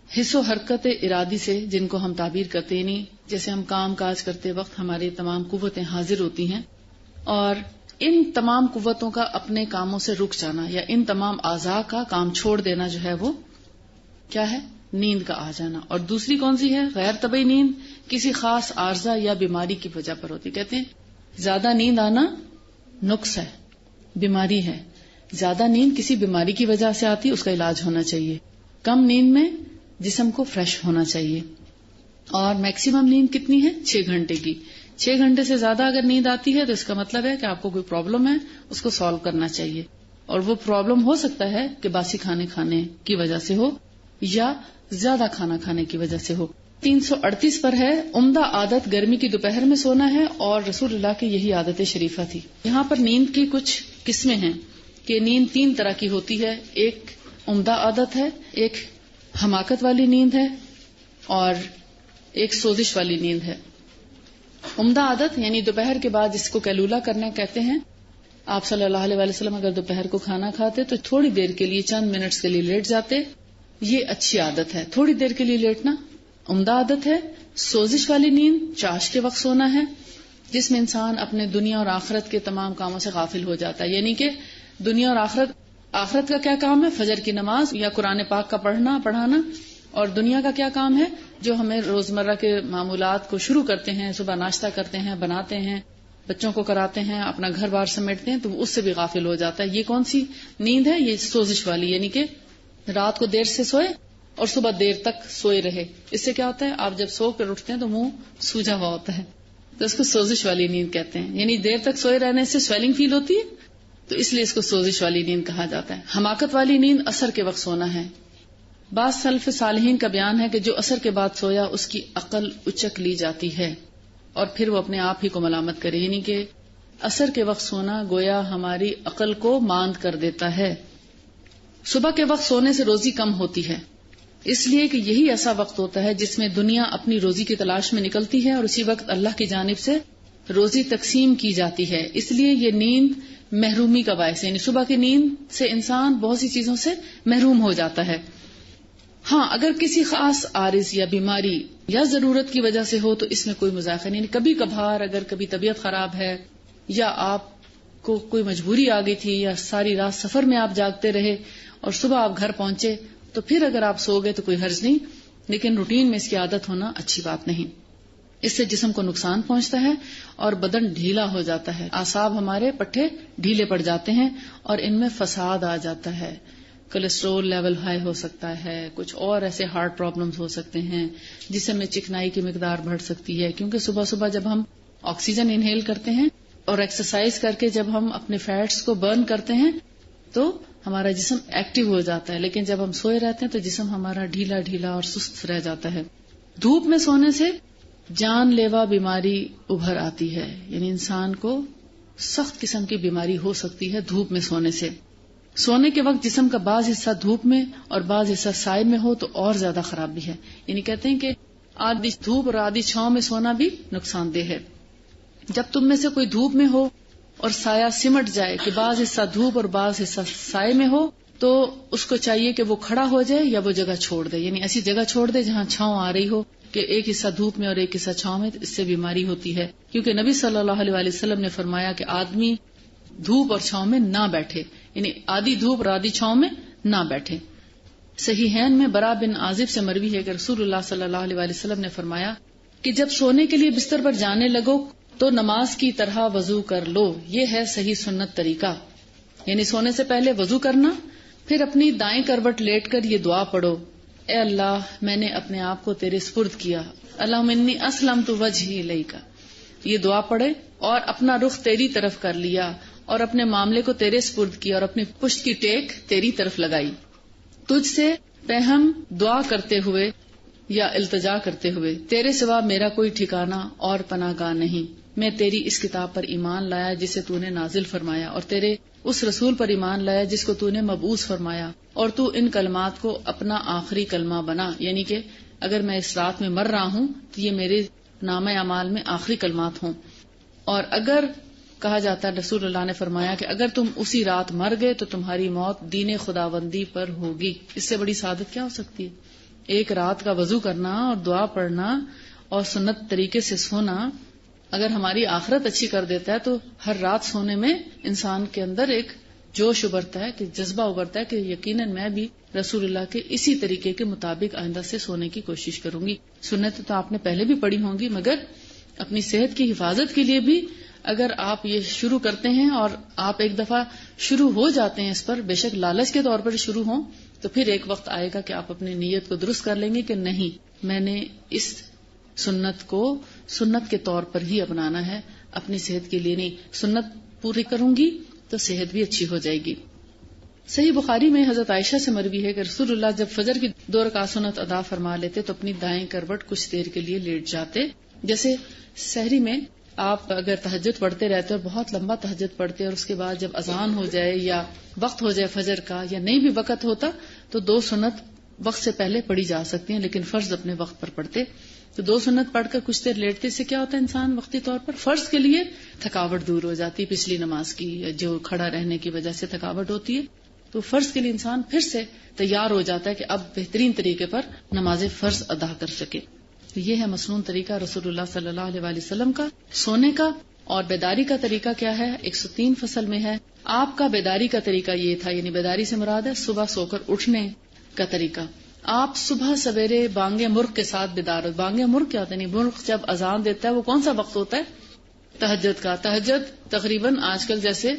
حس و حرکت ارادی سے، جن کو ہم تعبیر کرتے ہیں، نہیں جیسے ہم کام کاج کرتے وقت ہماری تمام قوتیں حاضر ہوتی ہیں، اور ان تمام قوتوں کا اپنے کاموں سے رک جانا یا ان تمام اعضاء کا کام چھوڑ دینا جو ہے وہ کیا ہے؟ نیند کا آ جانا. اور دوسری کون سی ہے؟ غیر طبعی نیند. کسی خاص عارضہ یا بیماری کی وجہ پر ہوتی. کہتے ہیں زیادہ نیند آنا نقص ہے، بیماری ہے. زیادہ نیند کسی بیماری کی وجہ سے آتی، اس کا علاج ہونا چاہیے. کم نیند میں جسم کو فریش ہونا چاہیے. اور میکسیمم نیند کتنی ہے؟ 6 گھنٹے کی. 6 گھنٹے سے زیادہ اگر نیند آتی ہے تو اس کا مطلب ہے کہ آپ کو کوئی پرابلم ہے، اس کو سالو کرنا چاہیے. اور وہ پرابلم ہو سکتا ہے کہ باسی کھانے کی وجہ سے ہو یا زیادہ کھانا کھانے کی وجہ سے ہو. 338 پر ہے، عمدہ عادت گرمی کی دوپہر میں سونا ہے اور رسول اللہ کی یہی عادت شریفہ تھی. یہاں پر نیند کی کچھ قسمیں ہیں کہ نیند 3 طرح کی ہوتی ہے. ایک عمدہ عادت ہے، ایک حماقت والی نیند ہے، اور ایک سوزش والی نیند ہے. عمدہ عادت یعنی دوپہر کے بعد جس کو قیلولہ کرنا کہتے ہیں. آپ صلی اللہ علیہ وآلہ وسلم اگر دوپہر کو کھانا کھاتے تو تھوڑی دیر کے لیے، چند منٹس کے لیے لیٹ جاتے. یہ اچھی عادت ہے، تھوڑی دیر کے لیے لیٹنا عمدہ عادت ہے. سوزش والی نیند چاش کے وقت سونا ہے، جس میں انسان اپنے دنیا اور آخرت کے تمام کاموں سے غافل ہو جاتا ہے. یعنی کہ دنیا اور آخرت کا کیا کام ہے؟ فجر کی نماز یا قرآن پاک کا پڑھانا. اور دنیا کا کیا کام ہے؟ جو ہمیں روزمرہ کے معمولات کو شروع کرتے ہیں، صبح ناشتہ کرتے ہیں، بناتے ہیں، بچوں کو کراتے ہیں، اپنا گھر بار سمیٹتے ہیں، تو اس سے بھی غافل ہو جاتا ہے. یہ کون سی نیند ہے؟ یہ سوزش والی، یعنی کہ رات کو دیر سے سوئے اور صبح دیر تک سوئے رہے. اس سے کیا ہوتا ہے؟ آپ جب سو کر اٹھتے ہیں تو منہ سوجا ہوا ہوتا ہے، تو اس کو سوزش والی نیند کہتے ہیں. یعنی دیر تک سوئے رہنے سے سویلنگ فیل ہوتی ہے، تو اس لیے اس کو سوزش والی نیند کہا جاتا ہے. حماقت والی نیند عصر کے وقت سونا ہے. بعض سلف صالحین کا بیان ہے کہ جو عصر کے بعد سویا اس کی عقل اچک لی جاتی ہے اور پھر وہ اپنے آپ ہی کو ملامت کرے. یعنی کہ عصر کے وقت سونا گویا ہماری عقل کو ماند کر دیتا ہے. صبح کے وقت سونے سے روزی کم ہوتی ہے، اس لیے کہ یہی ایسا وقت ہوتا ہے جس میں دنیا اپنی روزی کی تلاش میں نکلتی ہے اور اسی وقت اللہ کی جانب سے روزی تقسیم کی جاتی ہے. اس لیے یہ نیند محرومی کا باعث ہے. یعنی صبح کی نیند سے انسان بہت سی چیزوں سے محروم ہو جاتا ہے. ہاں اگر کسی خاص عارض یا بیماری یا ضرورت کی وجہ سے ہو تو اس میں کوئی مذاق نہیں. کبھی کبھار اگر کبھی طبیعت خراب ہے یا آپ کو کوئی مجبوری آ گئی تھی یا ساری رات سفر میں آپ جاگتے رہے اور صبح آپ گھر پہنچے تو پھر اگر آپ سو گئے تو کوئی حرج نہیں، لیکن روٹین میں اس کی عادت ہونا اچھی بات نہیں. اس سے جسم کو نقصان پہنچتا ہے اور بدن ڈھیلا ہو جاتا ہے. اعصاب ہمارے پٹھے ڈھیلے پڑ جاتے ہیں اور ان میں فساد آ جاتا ہے. کولیسٹرول لیول ہائی ہو سکتا ہے، کچھ اور ایسے ہارٹ پرابلمز ہو سکتے ہیں، جسم میں چکنائی کی مقدار بڑھ سکتی ہے. کیونکہ صبح صبح جب ہم آکسیجن انہیل کرتے ہیں اور ایکسرسائز کر کے جب ہم اپنے فیٹس کو برن کرتے ہیں تو ہمارا جسم ایکٹیو ہو جاتا ہے، لیکن جب ہم سوئے رہتے ہیں تو جسم ہمارا ڈھیلا ڈھیلا اور سست رہ جاتا ہے۔ دھوپ میں سونے سے جان لیوا بیماری ابھر آتی ہے، یعنی انسان کو سخت قسم کی بیماری ہو سکتی ہے دھوپ میں سونے سے۔ سونے کے وقت جسم کا بعض حصہ دھوپ میں اور بعض حصہ سائے میں ہو تو اور زیادہ خرابی ہے، یعنی کہتے ہیں کہ آدھی دھوپ اور آدھی چھاؤں میں سونا بھی نقصان دہ ہے۔ جب تم میں سے کوئی دھوپ میں ہو اور سایہ سمٹ جائے کہ بعض حصہ دھوپ اور بعض حصہ سائے میں ہو تو اس کو چاہیے کہ وہ کھڑا ہو جائے یا وہ جگہ چھوڑ دے، یعنی ایسی جگہ چھوڑ دے جہاں چھاؤں آ رہی ہو کہ ایک حصہ دھوپ میں اور ایک حصہ چھاؤں میں، اس سے بیماری ہوتی ہے، کیونکہ نبی صلی اللہ علیہ وسلم نے فرمایا کہ آدمی دھوپ اور چھاؤں میں نہ بیٹھے، یعنی آدھی دھوپ اور آدھی چھاؤں میں نہ بیٹھے۔ صحیحین میں برا بن عازب سے مروی ہے کہ رسول اللہ صلی اللہ علیہ وسلم نے فرمایا کہ جب سونے کے لیے بستر پر جانے لگو تو نماز کی طرح وضو کر لو، یہ ہے صحیح سنت طریقہ، یعنی سونے سے پہلے وضو کرنا، پھر اپنی دائیں کروٹ لیٹ کر یہ دعا پڑھو، اے اللہ میں نے اپنے آپ کو تیرے سپرد کیا، اللہم انی اسلمت وجہی الیک، یہ دعا پڑھے اور اپنا رخ تیری طرف کر لیا اور اپنے معاملے کو تیرے سپرد کیا اور اپنی پشت کی ٹیک تیری طرف لگائی، تجھ سے پہم دعا کرتے ہوئے یا التجا کرتے ہوئے، تیرے سوا میرا کوئی ٹھکانہ اور پناہ گاہ نہیں، میں تیری اس کتاب پر ایمان لایا جسے تو نے نازل فرمایا اور تیرے اس رسول پر ایمان لایا جس کو تو نے مبعوث فرمایا، اور تو ان کلمات کو اپنا آخری کلمہ بنا، یعنی کہ اگر میں اس رات میں مر رہا ہوں تو یہ میرے نامہ اعمال میں آخری کلمات ہوں۔ اور اگر کہا جاتا ہے، رسول اللہ نے فرمایا کہ اگر تم اسی رات مر گئے تو تمہاری موت دین خداوندی پر ہوگی، اس سے بڑی سعادت کیا ہو سکتی ہے؟ ایک رات کا وضو کرنا اور دعا پڑھنا اور سنت طریقے سے سونا اگر ہماری آخرت اچھی کر دیتا ہے تو ہر رات سونے میں انسان کے اندر ایک جوش ابھرتا ہے، کہ جذبہ ابھرتا ہے کہ یقیناً میں بھی رسول اللہ کے اسی طریقے کے مطابق آئندہ سے سونے کی کوشش کروں گی۔ سنت تو آپ نے پہلے بھی پڑھی ہوں گی، مگر اپنی صحت کی حفاظت کے لیے بھی اگر آپ یہ شروع کرتے ہیں اور آپ ایک دفعہ شروع ہو جاتے ہیں اس پر، بے شک لالچ کے طور پر شروع ہوں، تو پھر ایک وقت آئے گا کہ آپ اپنی نیت کو درست کر لیں گے کہ نہیں، میں نے اس سنت کو سنت کے طور پر ہی اپنانا ہے، اپنی صحت کے لیے نہیں، سنت پوری کروں گی تو صحت بھی اچھی ہو جائے گی۔ صحیح بخاری میں حضرت عائشہ سے مروی ہے کہ رسول اللہ جب فجر کی 2 رکعت سنت ادا فرما لیتے تو اپنی دائیں کروٹ کچھ دیر کے لیے لیٹ جاتے، جیسے سحری میں آپ اگر تہجد پڑھتے رہتے اور بہت لمبا تہجد پڑھتے اور اس کے بعد جب اذان ہو جائے یا وقت ہو جائے فجر کا یا نہیں بھی وقت ہوتا تو 2 سنت وقت سے پہلے پڑھی جا سکتی ہیں، لیکن فرض اپنے وقت پر پڑھتے، تو 2 سنت پڑھ کر کچھ دیر لیٹتے سے کیا ہوتا ہے، انسان وقتی طور پر فرض کے لیے تھکاوٹ دور ہو جاتی، پچھلی نماز کی جو کھڑا رہنے کی وجہ سے تھکاوٹ ہوتی ہے، تو فرض کے لیے انسان پھر سے تیار ہو جاتا ہے کہ اب بہترین طریقے پر نماز فرض ادا کر سکے۔ تو یہ ہے مسنون طریقہ رسول اللہ صلی اللہ علیہ وسلم کا سونے کا۔ اور بیداری کا طریقہ کیا ہے؟ 103 فصل میں ہے۔ آپ کا بیداری کا طریقہ یہ تھا، یعنی بیداری سے مراد ہے صبح سو کر اٹھنے کا طریقہ۔ آپ صبح سویرے بانگ مرغ کے ساتھ بیدار ہو۔ بانگ مرغ کیا ہوتا ہے؟ مرغ جب اذان دیتا ہے وہ کون سا وقت ہوتا ہے؟ تہجد کا۔ تہجد تقریباً آج کل جیسے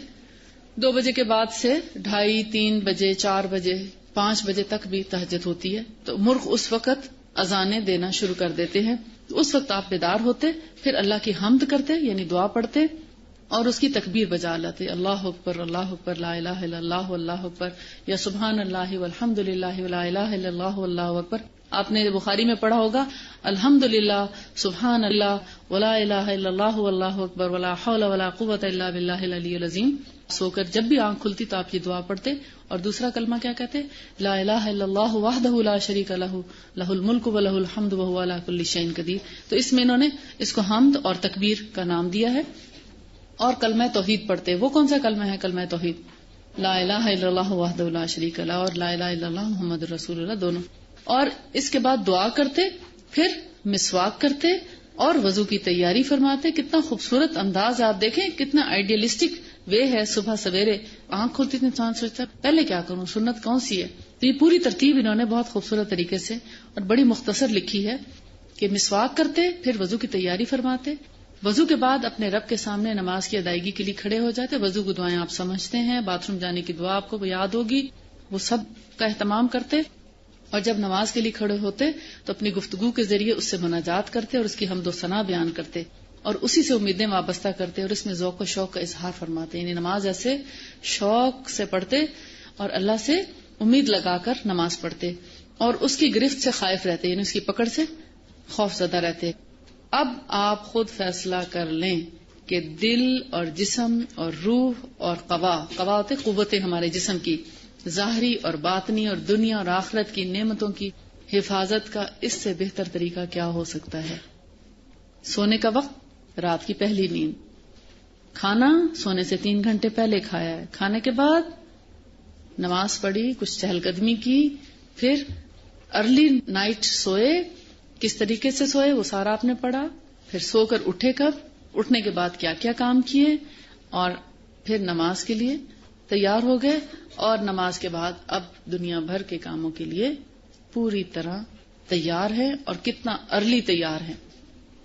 2 بجے کے بعد سے 2:30 3 بجے 4 بجے 5 بجے تک بھی تہجد ہوتی ہے، تو مرغ اس وقت اذانیں دینا شروع کر دیتے ہیں، تو اس وقت آپ بیدار ہوتے، پھر اللہ کی حمد کرتے یعنی دعا پڑھتے اور اس کی تکبیر بجا لاتے، اللہ اکبر لا الہ الا اللہ اللہ اکبر، یا سبحان اللہ والحمد للہ ولا الہ الا اللہ واللہ اکبر۔ آپ نے بخاری میں پڑھا ہوگا الحمد للہ سبحان اللہ ولا الہ الا اللہ واللہ اکبر ولا حول ولا قوۃ الا باللہ العلی العظیم۔ سو کر جب بھی آنکھ کھلتی تو آپ یہ دعا پڑھتے، اور دوسرا کلمہ کیا کہتے؟ لا الہ الا اللہ وحدہ لا شریک لہ لہ الملک و لہ الحمد وہو علی کل شیء قدیر۔ تو اس میں انہوں نے اس کو حمد اور تکبیر کا نام دیا ہے۔ اور کلمہ توحید پڑھتے، وہ کون سا کلمہ ہے؟ کلمہ توحید، لا الہ الا اللہ وحدہ لا شریک لہ اور لا الہ الا اللہ محمد رسول اللہ، دونوں۔ اور اس کے بعد دعا کرتے، پھر مسواک کرتے اور وضو کی تیاری فرماتے۔ کتنا خوبصورت انداز، آپ دیکھیں کتنا آئیڈیلسٹک وے ہے۔ صبح سویرے آنکھ کھلتی تو انسان سوچتا ہے پہلے کیا کروں، سنت کون سی ہے؟ تو یہ پوری ترتیب انہوں نے بہت خوبصورت طریقے سے اور بڑی مختصر لکھی ہے کہ مسواک کرتے، پھر وضو کی تیاری فرماتے، وضو کے بعد اپنے رب کے سامنے نماز کی ادائیگی کے لیے کھڑے ہو جاتے۔ وضو کی دعائیں آپ سمجھتے ہیں، باتھ روم جانے کی دعا آپ کو یاد ہوگی، وہ سب کا اہتمام کرتے، اور جب نماز کے لیے کھڑے ہوتے تو اپنی گفتگو کے ذریعے اس سے مناجات کرتے اور اس کی حمد و ثنا بیان کرتے اور اسی سے امیدیں وابستہ کرتے اور اس میں ذوق و شوق کا اظہار فرماتے، یعنی نماز ایسے شوق سے پڑھتے اور اللہ سے امید لگا کر نماز پڑھتے اور اس کی گرفت سے خائف رہتے، یعنی اس کی پکڑ سے خوف زدہ رہتے. اب آپ خود فیصلہ کر لیں کہ دل اور جسم اور روح اور قوا قوتیں ہمارے جسم کی، ظاہری اور باطنی اور دنیا اور آخرت کی نعمتوں کی حفاظت کا اس سے بہتر طریقہ کیا ہو سکتا ہے؟ سونے کا وقت رات کی پہلی نیند، کھانا سونے سے 3 گھنٹے پہلے کھایا ہے، کھانے کے بعد نماز پڑھی، کچھ چہل قدمی کی، پھر ارلی نائٹ سوئے، کس طریقے سے سوئے وہ سارا آپ نے پڑھا، پھر سو کر اٹھے کب، اٹھنے کے بعد کیا کیا کام کیے، اور پھر نماز کے لیے تیار ہو گئے، اور نماز کے بعد اب دنیا بھر کے کاموں کے لیے پوری طرح تیار ہے، اور کتنا ارلی تیار ہے.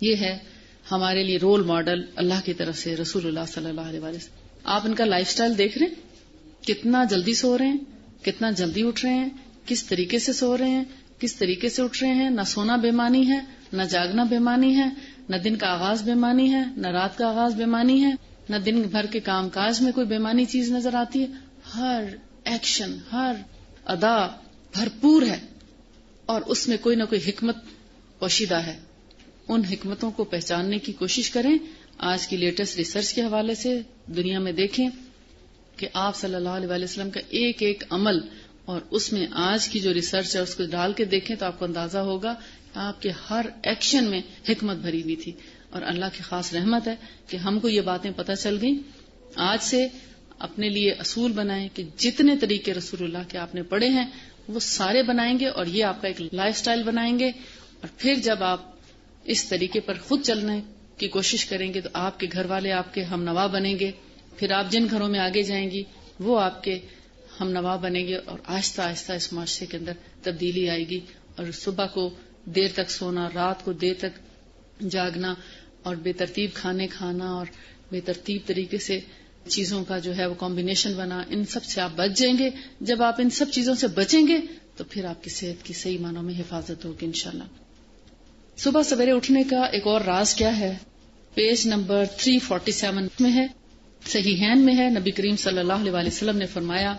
یہ ہے ہمارے لیے رول ماڈل اللہ کی طرف سے رسول اللہ صلی اللہ علیہ وسلم. آپ ان کا لائف سٹائل دیکھ رہے ہیں، کتنا جلدی سو رہے ہیں، کتنا جلدی اٹھ رہے ہیں، کس طریقے سے سو رہے ہیں، کس طریقے سے اٹھ رہے ہیں. نہ سونا بےمانی ہے، نہ جاگنا بےمانی ہے، نہ دن کا آغاز بےمانی ہے، نہ رات کا آغاز بےمانی ہے، نہ دن بھر کے کام کاج میں کوئی بےمانی چیز نظر آتی ہے. ہر ایکشن، ہر ادا بھرپور ہے، اور اس میں کوئی نہ کوئی حکمت پوشیدہ ہے. ان حکمتوں کو پہچاننے کی کوشش کریں. آج کی لیٹسٹ ریسرچ کے حوالے سے دنیا میں دیکھیں کہ آپ صلی اللہ علیہ وسلم کا ایک ایک عمل، اور اس میں آج کی جو ریسرچ ہے اس کو ڈال کے دیکھیں تو آپ کو اندازہ ہوگا کہ آپ کے ہر ایکشن میں حکمت بھری ہوئی تھی. اور اللہ کی خاص رحمت ہے کہ ہم کو یہ باتیں پتہ چل گئیں. آج سے اپنے لیے اصول بنائیں کہ جتنے طریقے رسول اللہ کے آپ نے پڑھے ہیں وہ سارے بنائیں گے، اور یہ آپ کا ایک لائف سٹائل بنائیں گے. اور پھر جب آپ اس طریقے پر خود چلنے کی کوشش کریں گے تو آپ کے گھر والے آپ کے ہم نوا بنیں گے. پھر آپ جن گھروں میں آگے جائیں گی وہ آپ کے ہم نوا بنیں گے، اور آہستہ آہستہ اس معاشرے کے اندر تبدیلی آئے گی. اور صبح کو دیر تک سونا، رات کو دیر تک جاگنا، اور بے ترتیب کھانے کھانا، اور بے ترتیب طریقے سے چیزوں کا جو ہے وہ کمبینیشن بنا، ان سب سے آپ بچ جائیں گے. جب آپ ان سب چیزوں سے بچیں گے تو پھر آپ کی صحت کی صحیح معنوں میں حفاظت ہوگی انشاءاللہ. صبح سویرے اٹھنے کا ایک اور راز کیا ہے؟ پیج نمبر 347 میں ہے، صحیحین میں ہے. نبی کریم صلی اللہ علیہ وسلم نے فرمایا،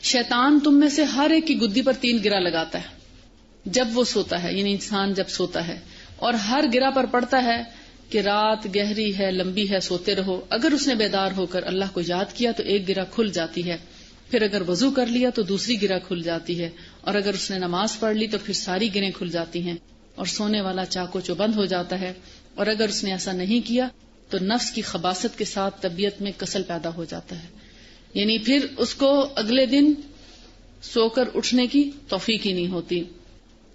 شیطان تم میں سے ہر ایک کی گدی پر 3 گرہ لگاتا ہے جب وہ سوتا ہے، یعنی انسان جب سوتا ہے، اور ہر گرہ پر پڑتا ہے کہ رات گہری ہے، لمبی ہے، سوتے رہو. اگر اس نے بیدار ہو کر اللہ کو یاد کیا تو ایک گرہ کھل جاتی ہے، پھر اگر وضو کر لیا تو دوسری گرہ کھل جاتی ہے، اور اگر اس نے نماز پڑھ لی تو پھر ساری گرہیں کھل جاتی ہیں، اور سونے والا چاقو چوبند ہو جاتا ہے. اور اگر اس نے ایسا نہیں کیا تو نفس کی خباثت کے ساتھ طبیعت میں کسل پیدا ہو جاتا ہے، یعنی پھر اس کو اگلے دن سو کر اٹھنے کی توفیق ہی نہیں ہوتی.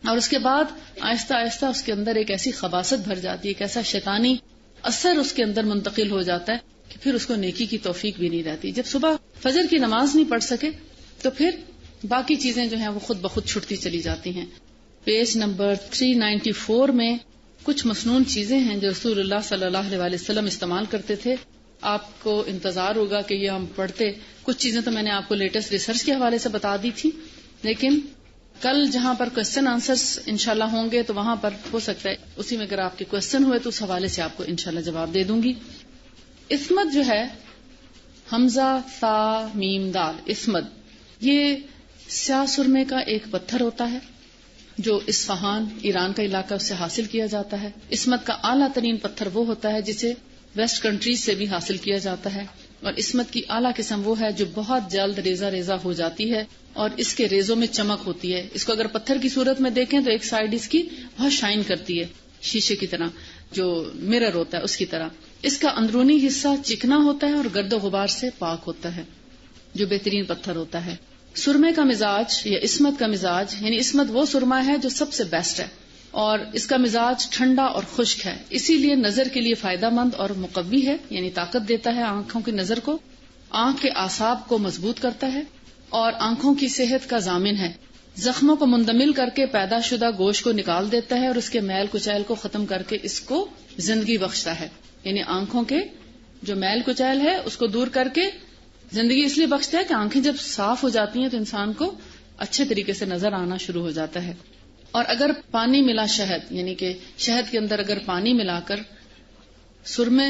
اور اس کے بعد آہستہ آہستہ اس کے اندر ایک ایسی خباثت بھر جاتی ہے، ایک ایسا شیطانی اثر اس کے اندر منتقل ہو جاتا ہے کہ پھر اس کو نیکی کی توفیق بھی نہیں رہتی. جب صبح فجر کی نماز نہیں پڑھ سکے تو پھر باقی چیزیں جو ہیں وہ خود بخود چھٹتی چلی جاتی ہیں. پیج نمبر 394 میں کچھ مسنون چیزیں ہیں جو رسول اللہ صلی اللہ علیہ وسلم استعمال کرتے تھے. آپ کو انتظار ہوگا کہ یہ ہم پڑھتے. کچھ چیزیں تو میں نے آپ کو لیٹسٹ ریسرچ کے حوالے سے بتا دی تھی، لیکن کل جہاں پر کوسچن آنسرز انشاءاللہ ہوں گے تو وہاں پر ہو سکتا ہے اسی میں اگر آپ کے کوسچن ہوئے تو اس حوالے سے آپ کو انشاءاللہ جواب دے دوں گی. عصمت جو ہے، حمزہ تا میم دال، عصمت، یہ سیاہ سرمے کا ایک پتھر ہوتا ہے جو اصفہان ایران کا علاقہ اس سے حاصل کیا جاتا ہے. عصمت کا اعلیٰ ترین پتھر وہ ہوتا ہے جسے ویسٹ کنٹریز سے بھی حاصل کیا جاتا ہے، اور عصمت کی اعلیٰ قسم وہ ہے جو بہت جلد ریزہ ریزہ ہو جاتی ہے اور اس کے ریزوں میں چمک ہوتی ہے. اس کو اگر پتھر کی صورت میں دیکھیں تو ایک سائڈ اس کی بہت شائن کرتی ہے، شیشے کی طرح، جو مرر ہوتا ہے اس کی طرح. اس کا اندرونی حصہ چکنا ہوتا ہے اور گرد و غبار سے پاک ہوتا ہے، جو بہترین پتھر ہوتا ہے. سرمے کا مزاج یا عصمت کا مزاج، یعنی عصمت وہ سرما ہے جو سب سے بیسٹ ہے، اور اس کا مزاج ٹھنڈا اور خشک ہے، اسی لیے نظر کے لیے فائدہ مند اور مقوی ہے، یعنی طاقت دیتا ہے آنکھوں کی نظر کو، آنکھ کے اعصاب کو مضبوط کرتا ہے اور آنکھوں کی صحت کا ضامن ہے. زخموں کو مندمل کر کے پیدا شدہ گوشت کو نکال دیتا ہے اور اس کے میل کچیل کو ختم کر کے اس کو زندگی بخشتا ہے. یعنی آنکھوں کے جو میل کچیل ہے اس کو دور کر کے زندگی اس لیے بخشتا ہے کہ آنکھیں جب صاف ہو جاتی ہیں تو انسان کو اچھے طریقے سے نظر آنا شروع ہو جاتا ہے. اور اگر پانی ملا شہد، یعنی کہ شہد کے اندر اگر پانی ملا کر سرمے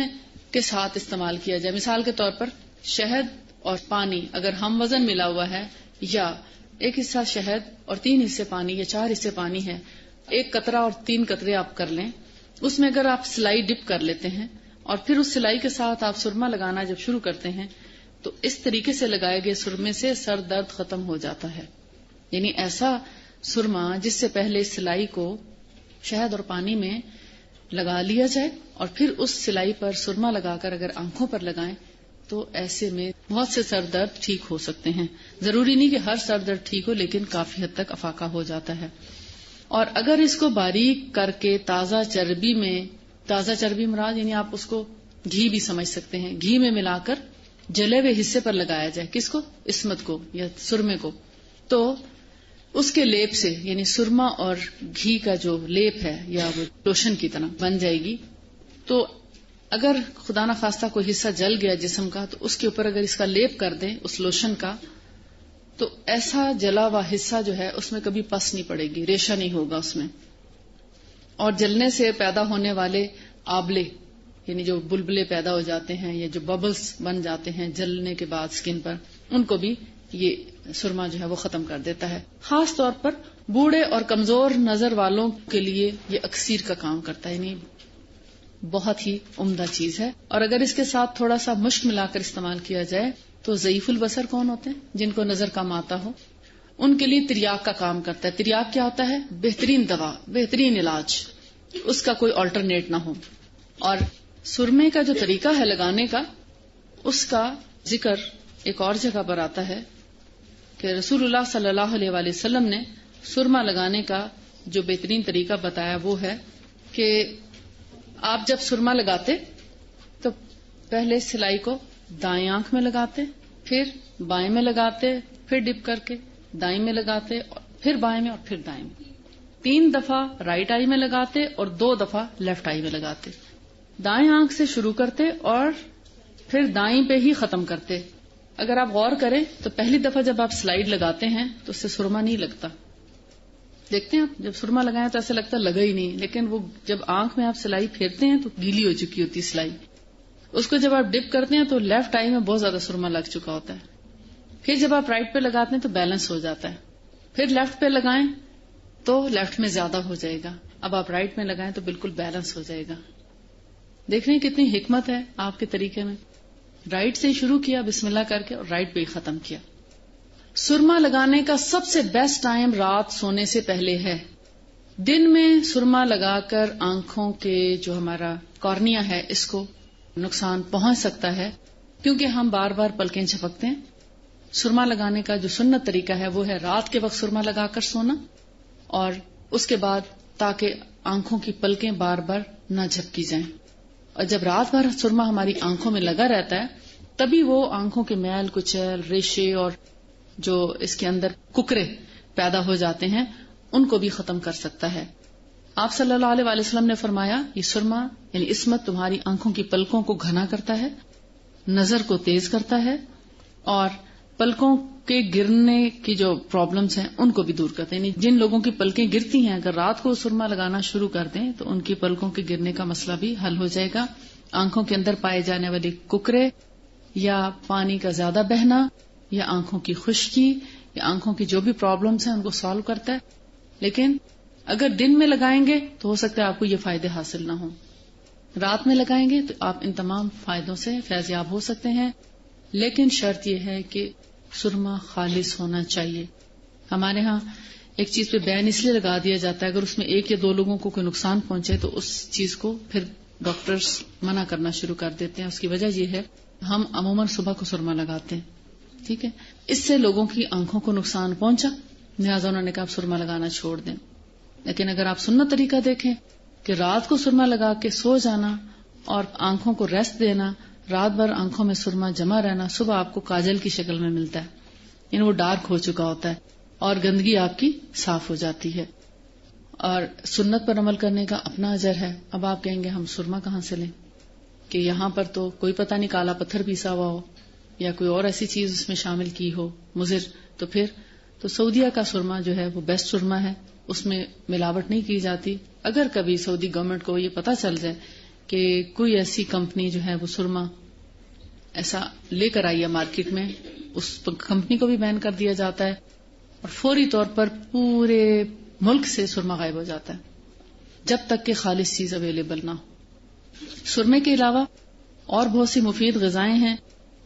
کے ساتھ استعمال کیا جائے، مثال کے طور پر شہد اور پانی اگر ہم وزن ملا ہوا ہے، یا ایک حصہ شہد اور 3 حصے پانی یا 4 حصے پانی ہے، 1 قطرہ اور 3 قطرے آپ کر لیں، اس میں اگر آپ سلائی ڈپ کر لیتے ہیں اور پھر اس سلائی کے ساتھ آپ سرما لگانا جب شروع کرتے ہیں تو اس طریقے سے لگائے گئے سرمے سے سر درد ختم ہو جاتا ہے. یعنی ایسا سرما جس سے پہلے سلائی کو شہد اور پانی میں لگا لیا جائے اور پھر اس سلائی پر سرما لگا کر اگر آنکھوں پر لگائیں تو ایسے میں بہت سے سر درد ٹھیک ہو سکتے ہیں. ضروری نہیں کہ ہر سر درد ٹھیک ہو، لیکن کافی حد تک افاقہ ہو جاتا ہے. اور اگر اس کو باریک کر کے تازہ چربی مراد یعنی آپ اس کو گھی بھی سمجھ سکتے ہیں، گھی میں ملا کر جلے ہوئے حصے پر لگایا جائے، کس کو؟ عصمت کو یا سرمے کو، تو اس کے لیپ سے یعنی سرما اور گھی کا جو لیپ ہے یا وہ لوشن کی طرح بن جائے گی. تو اگر خدا نہ خواستہ کوئی حصہ جل گیا جسم کا تو اس کے اوپر اگر اس کا لیپ کر دیں اس لوشن کا، تو ایسا جلا ہوا حصہ جو ہے اس میں کبھی پس نہیں پڑے گی، ریشہ نہیں ہوگا اس میں. اور جلنے سے پیدا ہونے والے آبلے یعنی جو بلبلے پیدا ہو جاتے ہیں یا جو ببلز بن جاتے ہیں جلنے کے بعد سکن پر، ان کو بھی یہ سرما جو ہے وہ ختم کر دیتا ہے. خاص طور پر بوڑھے اور کمزور نظر والوں کے لیے یہ اکسیر کا کام کرتا ہے، یعنی بہت ہی عمدہ چیز ہے. اور اگر اس کے ساتھ تھوڑا سا مشک ملا کر استعمال کیا جائے تو ضعیف البصر کون ہوتے ہیں؟ جن کو نظر کم آتا ہو، ان کے لیے تریاق کا کام کرتا ہے. تریاق کیا ہوتا ہے؟ بہترین دوا، بہترین علاج، اس کا کوئی آلٹرنیٹ نہ ہو. اور سرمے کا جو طریقہ ہے لگانے کا، اس کا ذکر ایک اور جگہ پر آتا ہے کہ رسول اللہ صلی اللہ علیہ وآلہ وسلم نے سرما لگانے کا جو بہترین طریقہ بتایا وہ ہے کہ آپ جب سرما لگاتے تو پہلے سلائی کو دائیں آنکھ میں لگاتے، پھر بائیں میں لگاتے، پھر ڈپ کر کے دائیں میں لگاتے، پھر بائیں میں اور پھر دائیں میں. 3 دفعہ رائٹ آئی میں لگاتے اور 2 دفعہ لیفٹ آئی میں لگاتے. دائیں آنکھ سے شروع کرتے اور پھر دائیں پہ ہی ختم کرتے. اگر آپ غور کریں تو پہلی دفعہ جب آپ سلائیڈ لگاتے ہیں تو اس سے سرما نہیں لگتا. دیکھتے ہیں آپ جب سرما لگائیں تو ایسا لگتا لگا ہی نہیں، لیکن وہ جب آنکھ میں آپ سلائی پھیرتے ہیں تو گیلی ہو چکی ہوتی سلائی. اس کو جب آپ ڈپ کرتے ہیں تو لیفٹ آئی میں بہت زیادہ سرما لگ چکا ہوتا ہے. پھر جب آپ رائٹ پہ لگاتے ہیں تو بیلنس ہو جاتا ہے. پھر لیفٹ پہ لگائیں تو لیفٹ میں زیادہ ہو جائے گا، اب آپ رائٹ میں لگائیں تو بالکل بیلنس ہو جائے گا. دیکھ رہے ہیں کتنی حکمت ہے آپ کے طریقے میں. رائٹ سے شروع کیا بسم اللہ کر کے اور رائٹ پہ ہی ختم کیا. سرما لگانے کا سب سے بیسٹ ٹائم رات سونے سے پہلے ہے. دن میں سرما لگا کر آنکھوں کے جو ہمارا کارنیا ہے اس کو نقصان پہنچ سکتا ہے کیونکہ ہم بار بار پلکیں جھپکتے ہیں. سرما لگانے کا جو سنت طریقہ ہے وہ ہے رات کے وقت سرما لگا کر سونا، اور اس کے بعد تاکہ آنکھوں کی پلکیں بار بار نہ جھپکی جائیں. اور جب رات بھر سرما ہماری آنکھوں میں لگا رہتا ہے تبھی وہ آنکھوں کے میل کچیل ریشے اور جو اس کے اندر ککرے پیدا ہو جاتے ہیں ان کو بھی ختم کر سکتا ہے. آپ صلی اللہ علیہ وسلم نے فرمایا یہ سرما یعنی عصمت تمہاری آنکھوں کی پلکوں کو گھنا کرتا ہے، نظر کو تیز کرتا ہے اور پلکوں کے گرنے کی جو پرابلمز ہیں ان کو بھی دور کرتے ہیں. یعنی جن لوگوں کی پلکیں گرتی ہیں اگر رات کو سرما لگانا شروع کر دیں تو ان کی پلکوں کے گرنے کا مسئلہ بھی حل ہو جائے گا. آنکھوں کے اندر پائے جانے والے ککرے یا پانی کا زیادہ بہنا یا آنکھوں کی خشکی یا آنکھوں کی جو بھی پرابلمز ہیں ان کو سالو کرتا ہے. لیکن اگر دن میں لگائیں گے تو ہو سکتا ہے آپ کو یہ فائدے حاصل نہ ہوں. رات میں لگائیں گے تو آپ ان تمام فائدوں سے فیض یاب ہو سکتے ہیں، لیکن شرط یہ ہے کہ سرما خالص ہونا چاہیے. ہمارے ہاں ایک چیز پہ بین اس لیے لگا دیا جاتا ہے اگر اس میں 1 یا 2 لوگوں کو کوئی نقصان پہنچے تو اس چیز کو پھر ڈاکٹرز منع کرنا شروع کر دیتے ہیں. اس کی وجہ یہ ہے ہم عموماً صبح کو سرما لگاتے ہیں، ٹھیک ہے، اس سے لوگوں کی آنکھوں کو نقصان پہنچا، لہٰذا انہوں نے کہا آپ سرما لگانا چھوڑ دیں. لیکن اگر آپ سنت طریقہ دیکھیں کہ رات کو سرما لگا کے سو جانا اور آنکھوں کو ریسٹ دینا، رات بھر آنکھوں میں سرما جمع رہنا، صبح آپ کو کاجل کی شکل میں ملتا ہے، یعنی وہ ڈارک ہو چکا ہوتا ہے اور گندگی آپ کی صاف ہو جاتی ہے. اور سنت پر عمل کرنے کا اپنا اجر ہے. اب آپ کہیں گے ہم سرما کہاں سے لیں کہ یہاں پر تو کوئی پتہ نہیں کالا پتھر پیسا ہوا ہو یا کوئی اور ایسی چیز اس میں شامل کی ہو مضر. تو پھر تو سعودیہ کا سرما جو ہے وہ بیسٹ سرما ہے، اس میں ملاوٹ نہیں کی جاتی. اگر کبھی سعودی گورنمنٹ کو یہ پتہ چل جائے کہ کوئی ایسی کمپنی جو ہے وہ سرما ایسا لے کر آئی ہے مارکیٹ میں، اس کمپنی کو بھی بین کر دیا جاتا ہے اور فوری طور پر پورے ملک سے سرما غائب ہو جاتا ہے جب تک کہ خالص چیز اویلیبل نہ ہو۔ سرمے کے علاوہ اور بہت سی مفید غذائیں ہیں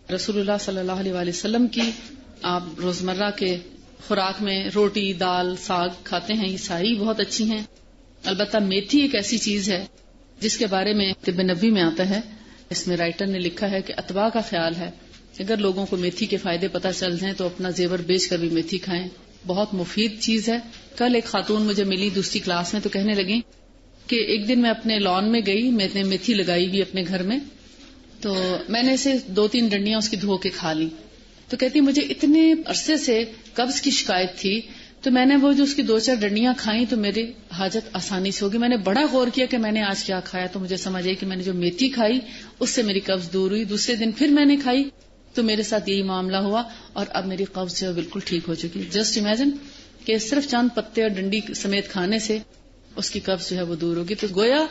رسول اللہ صلی اللہ علیہ وآلہ وسلم کی، آپ روزمرہ کے خوراک میں روٹی، دال، ساگ کھاتے ہیں، یہ ساری بہت اچھی ہیں۔ البتہ میتھی ایک ایسی چیز ہے جس کے بارے میں طب نبوی میں آتا ہے، اس میں رائٹر نے لکھا ہے کہ اتباع کا خیال ہے اگر لوگوں کو میتھی کے فائدے پتہ چل جائیں تو اپنا زیور بیچ کر بھی میتھی کھائیں، بہت مفید چیز ہے۔ کل ایک خاتون مجھے ملی دوسری کلاس میں، تو کہنے لگی کہ ایک دن میں اپنے لان میں گئی، میں نے میتھی لگائی ہوئی اپنے گھر میں، تو میں نے اسے 2-3 ڈنڈیاں اس کی دھو کے کھا لی، تو کہتی مجھے اتنے عرصے سے قبض کی شکایت تھی، تو میں نے وہ جو اس کی 2-4 ڈنڈیاں کھائیں تو میری حاجت آسانی سے ہوگی۔ میں نے بڑا غور کیا کہ میں نے آج کیا کھایا، تو مجھے سمجھ آئی کہ میں نے جو میتھی کھائی اس سے میری قبض دور ہوئی۔ دوسرے دن پھر میں نے کھائی تو میرے ساتھ یہی معاملہ ہوا اور اب میری قبض جو بالکل ٹھیک ہو چکی۔ جسٹ امیجن کہ صرف چند پتے اور ڈنڈی سمیت کھانے سے اس کی قبض جو ہے وہ دور ہوگی۔ تو گویا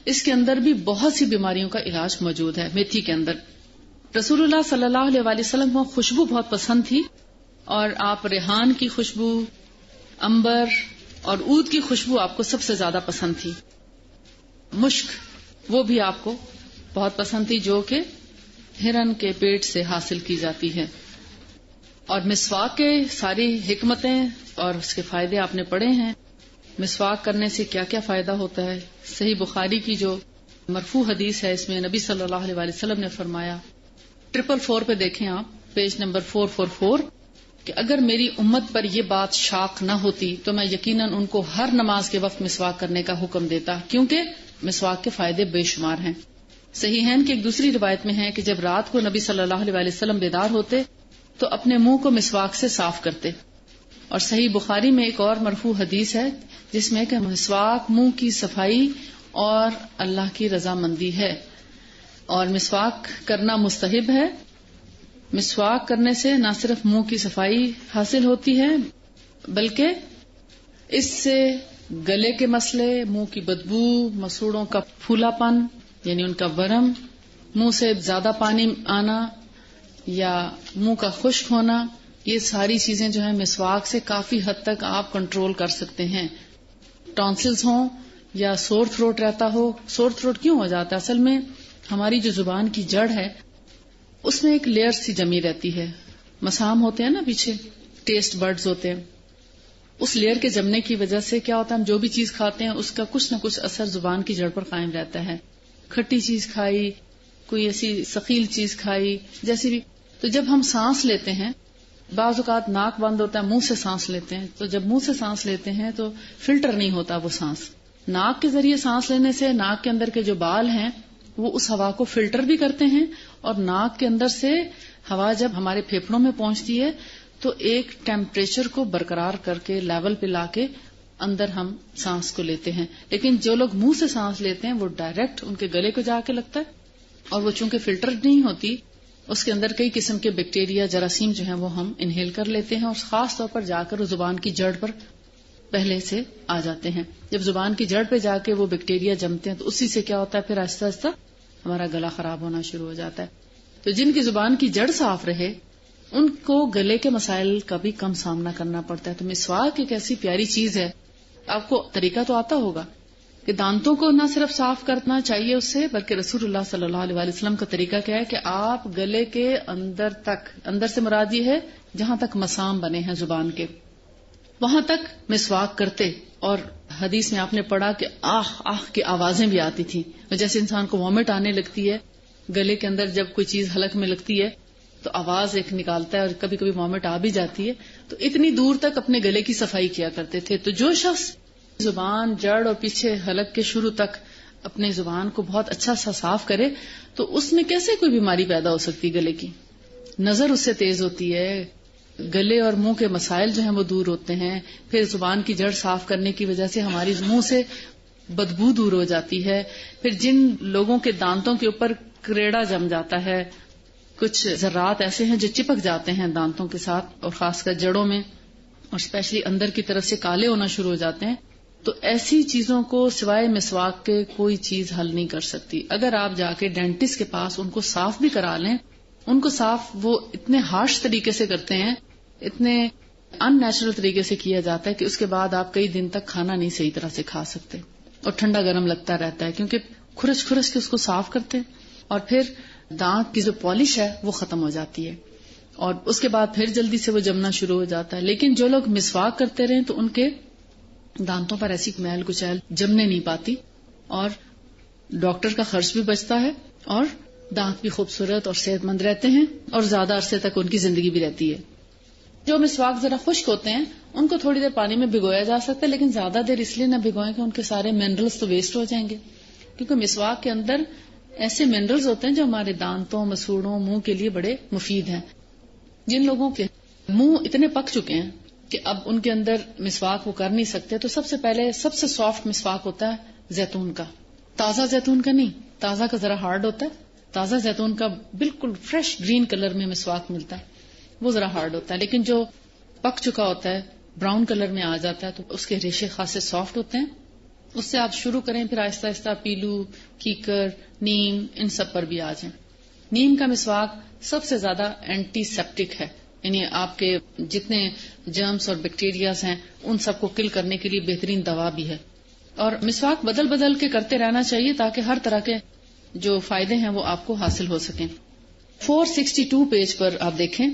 اس کے اندر بھی بہت سی بیماریوں کا علاج موجود ہے میتھی کے اندر۔ رسول اللہ صلی اللہ علیہ وآلہ وسلم کو خوشبو بہت پسند تھی اور آپ ریحان کی خوشبو، عنبر اور عود کی خوشبو آپ کو سب سے زیادہ پسند تھی۔ مشک وہ بھی آپ کو بہت پسند تھی جو کہ ہرن کے پیٹ سے حاصل کی جاتی ہے۔ اور مسواک کے ساری حکمتیں اور اس کے فائدے آپ نے پڑھے ہیں۔ مسواک کرنے سے کیا کیا فائدہ ہوتا ہے، صحیح بخاری کی جو مرفوع حدیث ہے اس میں نبی صلی اللہ علیہ وآلہ وسلم نے فرمایا، 444 پہ دیکھیں آپ، پیج نمبر 444، کہ اگر میری امت پر یہ بات شاق نہ ہوتی تو میں یقیناً ان کو ہر نماز کے وقت مسواک کرنے کا حکم دیتا، کیونکہ مسواک کے فائدے بے شمار ہیں۔ صحیحین کی ایک دوسری روایت میں ہے کہ جب رات کو نبی صلی اللہ علیہ وآلہ وسلم بیدار ہوتے تو اپنے منہ کو مسواک سے صاف کرتے۔ اور صحیح بخاری میں ایک اور مرفوع حدیث ہے جس میں کہ مسواک منہ کی صفائی اور اللہ کی رضامندی ہے، اور مسواک کرنا مستحب ہے۔ مسواک کرنے سے نہ صرف منہ کی صفائی حاصل ہوتی ہے بلکہ اس سے گلے کے مسئلے، منہ کی بدبو، مسوڑوں کا پھولا پن یعنی ان کا ورم، منہ سے زیادہ پانی آنا یا منہ کا خشک ہونا، یہ ساری چیزیں جو ہیں مسواک سے کافی حد تک آپ کنٹرول کر سکتے ہیں۔ ٹانسلز ہوں یا سور تھروٹ رہتا ہو، سور تھروٹ کیوں ہو جاتا ہے؟ اصل میں ہماری جو زبان کی جڑ ہے اس میں ایک لیئر سی جمی رہتی ہے، مسام ہوتے ہیں نا پیچھے، ٹیسٹ برڈز ہوتے ہیں، اس لیئر کے جمنے کی وجہ سے کیا ہوتا ہے، ہم جو بھی چیز کھاتے ہیں اس کا کچھ نہ کچھ اثر زبان کی جڑ پر قائم رہتا ہے۔ کھٹی چیز کھائی، کوئی ایسی ثقیل چیز کھائی، جیسی بھی، تو جب ہم سانس لیتے ہیں، بعض اوقات ناک بند ہوتا ہے، منہ سے سانس لیتے ہیں، تو جب منہ سے سانس لیتے ہیں تو فلٹر نہیں ہوتا وہ سانس۔ ناک کے ذریعے سانس لینے سے ناک کے اندر کے جو بال ہیں وہ اس ہوا کو فلٹر بھی کرتے ہیں، اور ناک کے اندر سے ہوا جب ہمارے پھیپھڑوں میں پہنچتی ہے تو ایک ٹیمپریچر کو برقرار کر کے لیول پہ لا کے اندر ہم سانس کو لیتے ہیں۔ لیکن جو لوگ منہ سے سانس لیتے ہیں وہ ڈائریکٹ ان کے گلے کو جا کے لگتا ہے، اور وہ چونکہ فلٹر نہیں ہوتی اس کے اندر کئی قسم کے بیکٹیریا، جراثیم جو ہیں وہ ہم انہیل کر لیتے ہیں، اور خاص طور پر جا کر وہ زبان کی جڑ پر پہلے سے آ جاتے ہیں۔ جب زبان کی جڑ پہ جا کے وہ بیکٹیریا جمتے ہیں تو اسی سے کیا ہوتا ہے، پھر آہستہ آہستہ ہمارا گلا خراب ہونا شروع ہو جاتا ہے۔ تو جن کی زبان کی جڑ صاف رہے ان کو گلے کے مسائل کا بھی کم سامنا کرنا پڑتا ہے۔ تو مسواک ایک ایسی پیاری چیز ہے، آپ کو طریقہ تو آتا ہوگا کہ دانتوں کو نہ صرف صاف کرنا چاہیے اس سے، بلکہ رسول اللہ صلی اللہ علیہ وآلہ وسلم کا طریقہ کیا ہے کہ آپ گلے کے اندر تک، اندر سے مراد یہ ہے جہاں تک مسام بنے ہیں زبان کے، وہاں تک مسواک کرتے، اور حدیث میں آپ نے پڑھا کہ آہ آہ کی آوازیں بھی آتی تھیں، جیسے انسان کو وامٹ آنے لگتی ہے، گلے کے اندر جب کوئی چیز حلق میں لگتی ہے تو آواز ایک نکالتا ہے اور کبھی کبھی وامٹ آ بھی جاتی ہے، تو اتنی دور تک اپنے گلے کی صفائی کیا کرتے تھے۔ تو جو شخص زبان، جڑ اور پیچھے حلق کے شروع تک اپنے زبان کو بہت اچھا سا صاف کرے تو اس میں کیسے کوئی بیماری پیدا ہو سکتی؟ گلے کی نظر اس سے تیز ہوتی ہے، گلے اور منہ کے مسائل جو ہیں وہ دور ہوتے ہیں، پھر زبان کی جڑ صاف کرنے کی وجہ سے ہماری منہ سے بدبو دور ہو جاتی ہے، پھر جن لوگوں کے دانتوں کے اوپر کریڑا جم جاتا ہے، کچھ ذرات ایسے ہیں جو چپک جاتے ہیں دانتوں کے ساتھ اور خاص کر جڑوں میں، اور اسپیشلی اندر کی طرف سے کالے ہونا شروع ہو جاتے ہیں، تو ایسی چیزوں کو سوائے مسواک کے کوئی چیز حل نہیں کر سکتی۔ اگر آپ جا کے ڈینٹسٹ کے پاس ان کو صاف بھی کرا لیں ان کو صاف وہ اتنے ہارش طریقے سے کرتے ہیں، اتنے ان نیچرل طریقے سے کیا جاتا ہے کہ اس کے بعد آپ کئی دن تک کھانا نہیں صحیح طرح سے کھا سکتے اور ٹھنڈا گرم لگتا رہتا ہے، کیونکہ کھرچ کھرچ کے اس کو صاف کرتے ہیں اور پھر دانت کی جو پالش ہے وہ ختم ہو جاتی ہے اور اس کے بعد پھر جلدی سے وہ جمنا شروع ہو جاتا ہے. لیکن جو لوگ مسواک کرتے رہیں تو ان کے دانتوں پر ایسی میل کچیل جمنے نہیں پاتی اور ڈاکٹر کا خرچ بھی بچتا ہے اور دانت بھی خوبصورت اور صحت مند رہتے ہیں اور زیادہ عرصے تک ان کی زندگی بھی رہتی ہے. جو مسواک ذرا خشک ہوتے ہیں ان کو تھوڑی دیر پانی میں بھگویا جا سکتا ہے، لیکن زیادہ دیر اس لیے نہ بھگوئیں کہ ان کے سارے منرلز تو ویسٹ ہو جائیں گے، کیونکہ مسواک کے اندر ایسے منرلز ہوتے ہیں جو ہمارے دانتوں، مسوڑوں، منہ کے لیے بڑے مفید ہیں. جن لوگوں کے منہ اتنے پک چکے ہیں کہ اب ان کے اندر مسواک وہ کر نہیں سکتے، تو سب سے پہلے سب سے سافٹ مسواک ہوتا ہے زیتون کا. تازہ زیتون کا نہیں، تازہ کا ذرا ہارڈ ہوتا ہے. تازہ زیتون کا بالکل فریش گرین کلر میں مسواک ملتا ہے، وہ ذرا ہارڈ ہوتا ہے، لیکن جو پک چکا ہوتا ہے براؤن کلر میں آ جاتا ہے تو اس کے ریشے خاصے سافٹ ہوتے ہیں. اس سے آپ شروع کریں، پھر آہستہ آہستہ پیلو، کیکر، نیم، ان سب پر بھی آ جائیں. نیم کا مسواک سب سے زیادہ اینٹی سیپٹک ہے، یعنی آپ کے جتنے جرمز اور بیکٹیریاز ہیں ان سب کو کل کرنے کے لیے بہترین دوا بھی ہے. اور مسواک بدل بدل کے کرتے رہنا چاہیے تاکہ ہر طرح کے جو فائدے ہیں وہ آپ کو حاصل ہو سکیں. 462 پیج پر آپ دیکھیں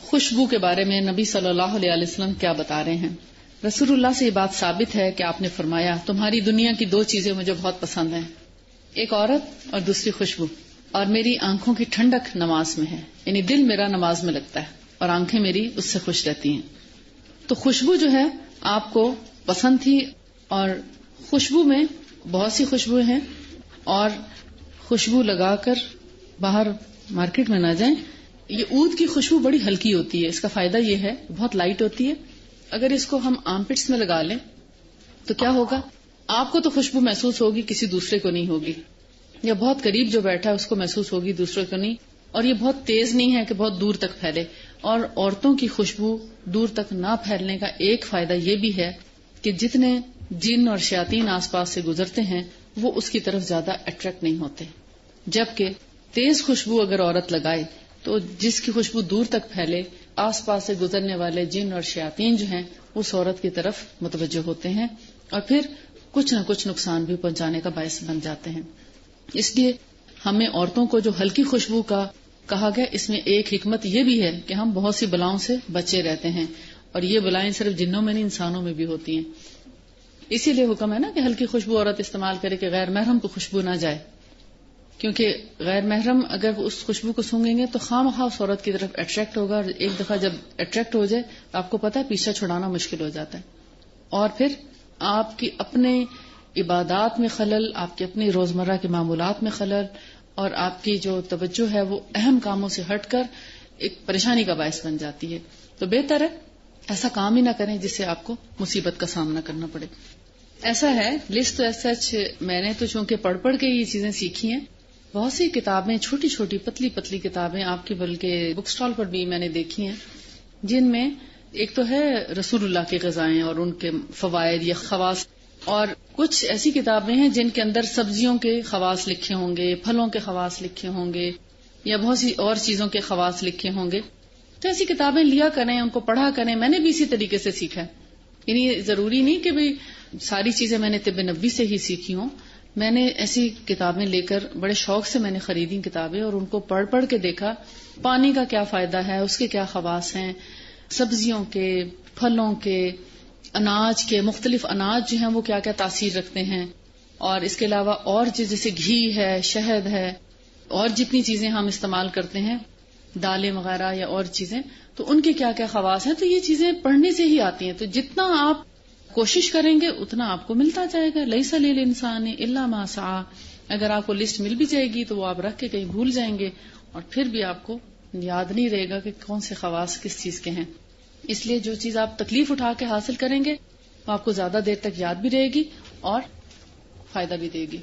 خوشبو کے بارے میں نبی صلی اللہ علیہ وسلم کیا بتا رہے ہیں. رسول اللہ سے یہ بات ثابت ہے کہ آپ نے فرمایا تمہاری دنیا کی 2 چیزیں مجھے بہت پسند ہیں، ایک عورت اور دوسری خوشبو، اور میری آنکھوں کی ٹھنڈک نماز میں ہے، یعنی دل میرا نماز میں لگتا ہے اور آنکھیں میری اس سے خوش رہتی ہیں. تو خوشبو جو ہے آپ کو پسند تھی، اور خوشبو میں بہت سی خوشبو ہیں، اور خوشبو لگا کر باہر مارکیٹ میں نہ جائیں. یہ عود کی خوشبو بڑی ہلکی ہوتی ہے، اس کا فائدہ یہ ہے بہت لائٹ ہوتی ہے. اگر اس کو ہم آرمپٹس میں لگا لیں تو کیا ہوگا، آپ کو تو خوشبو محسوس ہوگی، کسی دوسرے کو نہیں ہوگی، یا بہت قریب جو بیٹھا ہے اس کو محسوس ہوگی، دوسرے کو نہیں. اور یہ بہت تیز نہیں ہے کہ بہت دور تک پھیلے. اور عورتوں کی خوشبو دور تک نہ پھیلنے کا ایک فائدہ یہ بھی ہے کہ جتنے جن اور شیاطین آس پاس سے گزرتے ہیں وہ اس کی طرف زیادہ اٹریکٹ نہیں ہوتے. جبکہ تیز خوشبو اگر عورت لگائے تو جس کی خوشبو دور تک پھیلے، آس پاس سے گزرنے والے جن اور شیاطین جو ہیں اس عورت کی طرف متوجہ ہوتے ہیں اور پھر کچھ نہ کچھ نقصان بھی پہنچانے کا باعث بن جاتے ہیں. اس لیے ہمیں عورتوں کو جو ہلکی خوشبو کا کہا گیا، اس میں ایک حکمت یہ بھی ہے کہ ہم بہت سی بلاؤں سے بچے رہتے ہیں، اور یہ بلائیں صرف جنوں میں نہیں انسانوں میں بھی ہوتی ہیں. اسی لیے حکم ہے نا کہ ہلکی خوشبو عورت استعمال کرے کہ غیر محرم کو خوشبو نہ جائے، کیونکہ غیر محرم اگر اس خوشبو کو سونگیں گے تو خواہ اس عورت کی طرف اٹریکٹ ہوگا، اور ایک دفعہ جب اٹریکٹ ہو جائے تو آپ کو پتہ ہے پیچھا چھڑانا مشکل ہو جاتا ہے، اور پھر آپ کی اپنے عبادات میں خلل، آپ کے اپنے روزمرہ کے معمولات میں خلل، اور آپ کی جو توجہ ہے وہ اہم کاموں سے ہٹ کر ایک پریشانی کا باعث بن جاتی ہے. تو بہتر ہے ایسا کام ہی نہ کریں جس سے آپ کو مصیبت کا سامنا کرنا پڑے. ایسا ہے لسٹ تو ایسا میں نے تو چونکہ پڑھ کے یہ چیزیں سیکھی ہیں. بہت سی کتابیں، چھوٹی چھوٹی پتلی پتلی کتابیں آپ کی بلکہ بک سٹال پر بھی میں نے دیکھی ہیں، جن میں ایک تو ہے رسول اللہ کی غذائیں اور ان کے فوائد یا خواص، اور کچھ ایسی کتابیں ہیں جن کے اندر سبزیوں کے خواص لکھے ہوں گے، پھلوں کے خواص لکھے ہوں گے، یا بہت سی اور چیزوں کے خواص لکھے ہوں گے. تو ایسی کتابیں لیا کریں، ان کو پڑھا کریں. میں نے بھی اسی طریقے سے سیکھا ہے، یعنی ضروری نہیں کہ بھئی ساری چیزیں میں نے طب نبوی سے ہی سیکھی ہوں. میں نے ایسی کتابیں لے کر بڑے شوق سے میں نے خریدی کتابیں، اور ان کو پڑھ کے دیکھا پانی کا کیا فائدہ ہے، اس کے کیا خواص ہیں، سبزیوں کے، پھلوں کے، اناج کے، مختلف اناج جو ہیں وہ کیا کیا تاثیر رکھتے ہیں، اور اس کے علاوہ اور جیسے گھی ہے، شہد ہے، اور جتنی چیزیں ہم استعمال کرتے ہیں، دالیں وغیرہ یا اور چیزیں، تو ان کے کیا کیا خواص ہیں. تو یہ چیزیں پڑھنے سے ہی آتی ہیں. تو جتنا آپ کوشش کریں گے اتنا آپ کو ملتا جائے گا. لیس للانسان الا ما سعى. اگر آپ کو لسٹ مل بھی جائے گی تو وہ آپ رکھ کے کہیں بھول جائیں گے، اور پھر بھی آپ کو یاد نہیں رہے گا کہ کون سے خواص کس چیز کے ہیں. اس لیے جو چیز آپ تکلیف اٹھا کے حاصل کریں گے وہ آپ کو زیادہ دیر تک یاد بھی رہے گی اور فائدہ بھی دے گی.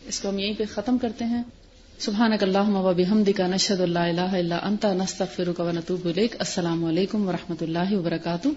اس کو ہم یہیں پہ ختم کرتے ہیں. سبحانک اللہم و بحمدک، نشہد ان لا الہ الا انت، نستغفرک و نتوب الیک. السلام علیکم و رحمۃ اللہ وبرکاتہ.